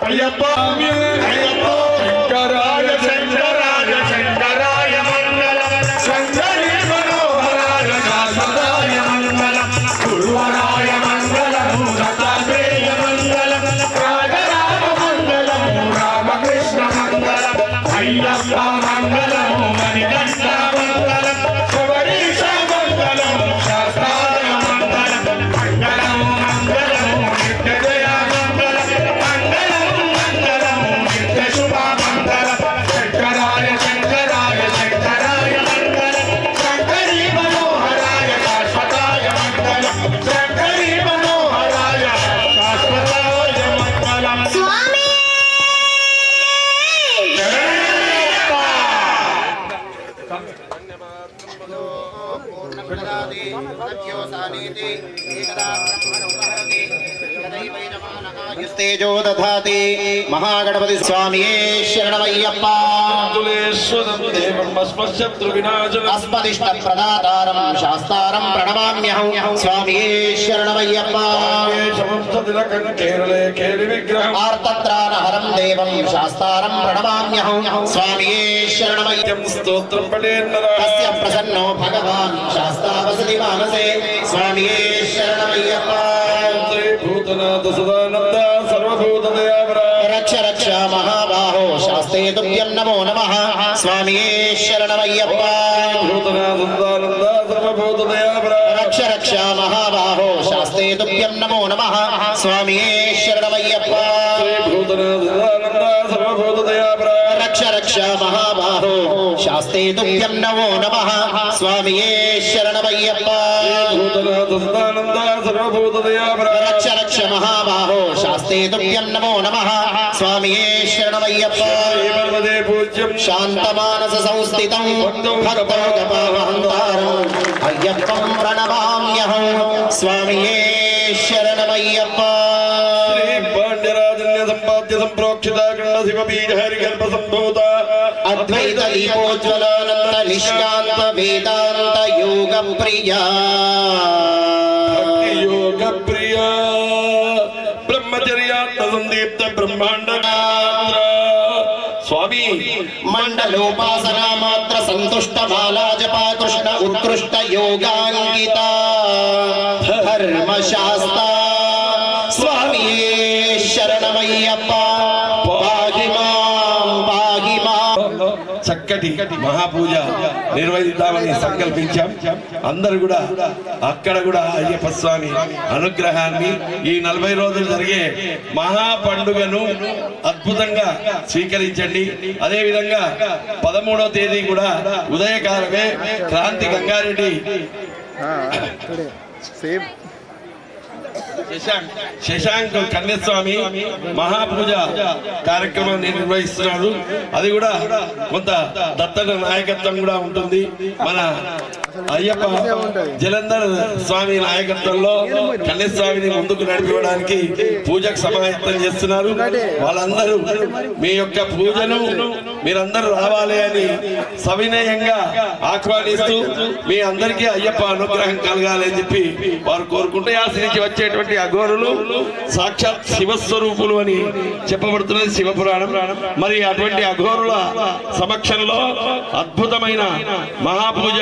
అయ్యప్ప స్వామియే అయ్యప్ప శంకరాయ శంకరాయ శంకరాయ మంగళం శంకరీ మనోహరాయ శాశ్వతాయ మంగళం గురువరాయ మంగళం దత్తాత్రేయ మంగళం రాజరామ మంగళం రామకృష్ణ మంగళం అయ్యప్ప మంగళం మణికంఠ మంగళం శబరీశ మంగళం శాస్త్రాయ మంగళం మంగళం మంగళం నిత్య జయ మంగళం మంగళం మంగళం నిత్య శుభ మంగళం శంకరాయ శంకరాయ శంకరాయ మంగళం శంకరీ మనోహరాయ శాశ్వతాయ మంగళం శంకరీ మనోహరాయ శాశ్వతాయ మంగళం స్వామి తేజో దధాతి మహాగణపతి స్వామియే శరణమయ్యప్ప తులేశ్వరం దేవం భస్మశత్రు వినాశనం అస్మదిష్ట ప్రదాతారం శాస్తారం ప్రణమామ్యహం స్వామియే శరణమయ్యప్ప కేరళే కేలి విగ్రహం ఆర్తత్రాణహరం దేవం శాస్తారం ప్రణమామ్యహం స్వామియే శరణమయ్యప్ప స్తోత్రం పఠేన్నర తస్య ప్రసన్నో భగవాన్ శాస్తావసతి మానసే స్వామియే శరణమయ్యప్ప భూతనాథ సదానంద సర్వభూతదయావర రక్ష రక్ష మహాబాహో శాస్తే తుభ్యం నమో నమః స్వామియే శరణమయ్యప్ప భూతనాథ సదానంద సర్వభూతదయావర రక్ష రక్ష మహాబాహో శాస్తే తుభ్యం నమో నమః స్వామియే శరణమయ్యప్ప భూతనాథ సదానంద సర్వభూతదయావర రక్ష రక్ష మహాబాహో శాస్తే తుభ్యం నమో నమః స్వామియే శరణమయ్యప్ప భూతనాథ సదానంద సర్వభూతదయావర రక్ష రక్ష మహాబాహో శాస్తే తుభ్యం నమో నమః స్వామియే శరణమయ్యప్ప శ్రీమన్మదే పూజ్యం శాంతమానస సంస్థితం భక్తోగపావహంతారం అయ్యప్పం ప్రణమామ్యహం స్వామియే శరణమయ్యప్ప శ్రీ పాండ్యరాజన్య సంపాద్య సంప్రోక్షిత గండ శివ బీజ హరిగల్ప సంభూత అద్వైత దీపోజ్వలానంద నిష్కాంత వేదాంత యోగ ప్రియా దీప్త బ్రహ్మాండ స్వామి మండలోపాసనా మాత్ర సంతుష్ట బాలా జపా కృష్ణ ఉత్కృష్ట యోగాంకిత ధర్మశాస్త్ర స్వామి శరణమయ్యప్ప పాహి మాం పాహి మాం. చక్కటి మహాపూజ నిర్వహిద్దామని సంకల్పించాం. అందరూ కూడా అక్కడ కూడా అయ్యప్ప స్వామి అనుగ్రహాన్ని ఈ 40 రోజులు జరిగే మహా పండుగను అద్భుతంగా స్వీకరించండి. అదే విధంగా 13వ తేదీ కూడా ఉదయకాలమే క్రాంతి గంగారెడ్డి శశాంక్ కన్యస్వామి మహాపూజ కార్యక్రమాన్ని నిర్వహిస్తున్నారు. అది కూడా కొంత దత్తన నాయకత్వం కూడా ఉంటుంది. మన అయ్యప్ప జలంధర్ స్వామి నాయకత్వంలో కన్యస్వామిని ముందుకు నడిపివ్వడానికి పూజకు సమాయత్తం చేస్తున్నారు. వాళ్ళందరూ మీ యొక్క పూజను మీరందరూ రావాలి అని సవినయంగా ఆహ్వానిస్తూ మీ అందరికీ అయ్యప్ప అనుగ్రహం కలగాలి అని చెప్పి వారు కోరుకుంటూ ఆశ్రయించి వచ్చేటువంటి అఘోరులు సాక్షాత్ శివస్వరూపులు అని చెప్పబడుతున్నది శివపురాణం. మరి అటువంటి అఘోరుల సమక్షంలో అద్భుతమైన మహాపూజ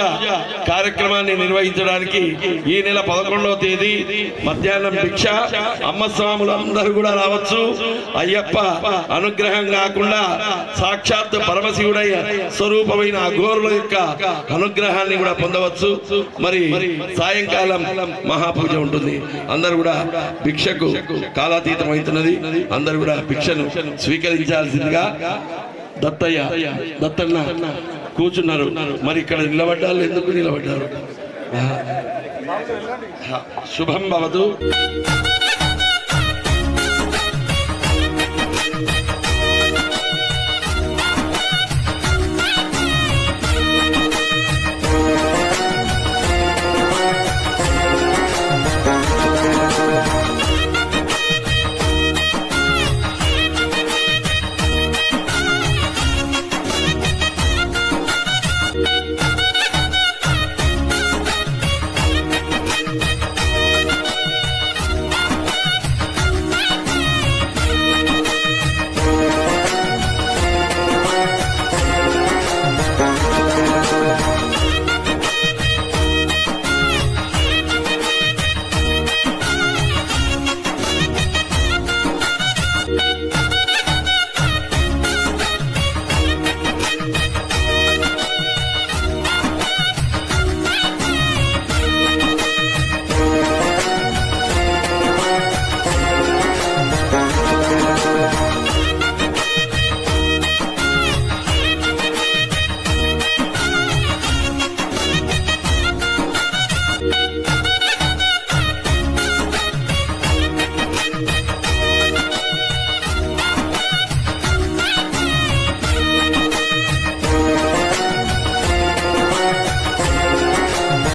కార్యక్రమాన్ని నిర్వహించడానికి ఈ నెల 11వ తేదీ మధ్యాహ్నం భిక్ష అమ్మ స్వాములందరూ కూడా రావచ్చు. అయ్యప్ప అనుగ్రహం కాకుండా సాక్షాత్ పరమశివుడై స్వరూపమైన అఘోరుల యొక్క అనుగ్రహాన్ని కూడా పొందవచ్చు. మరి సాయంకాలం మహాపూజ ఉంటుంది. అందరూ కూడా భిక్షకు కాలాతీతం అవుతున్నది. అందరూ కూడా భిక్షను స్వీకరించాల్సిందిగా దత్తన్న కూర్చున్నారు. మరి ఇక్కడ నిలబడ్డారు, ఎందుకు నిలబడ్డారు? శుభం భవతు.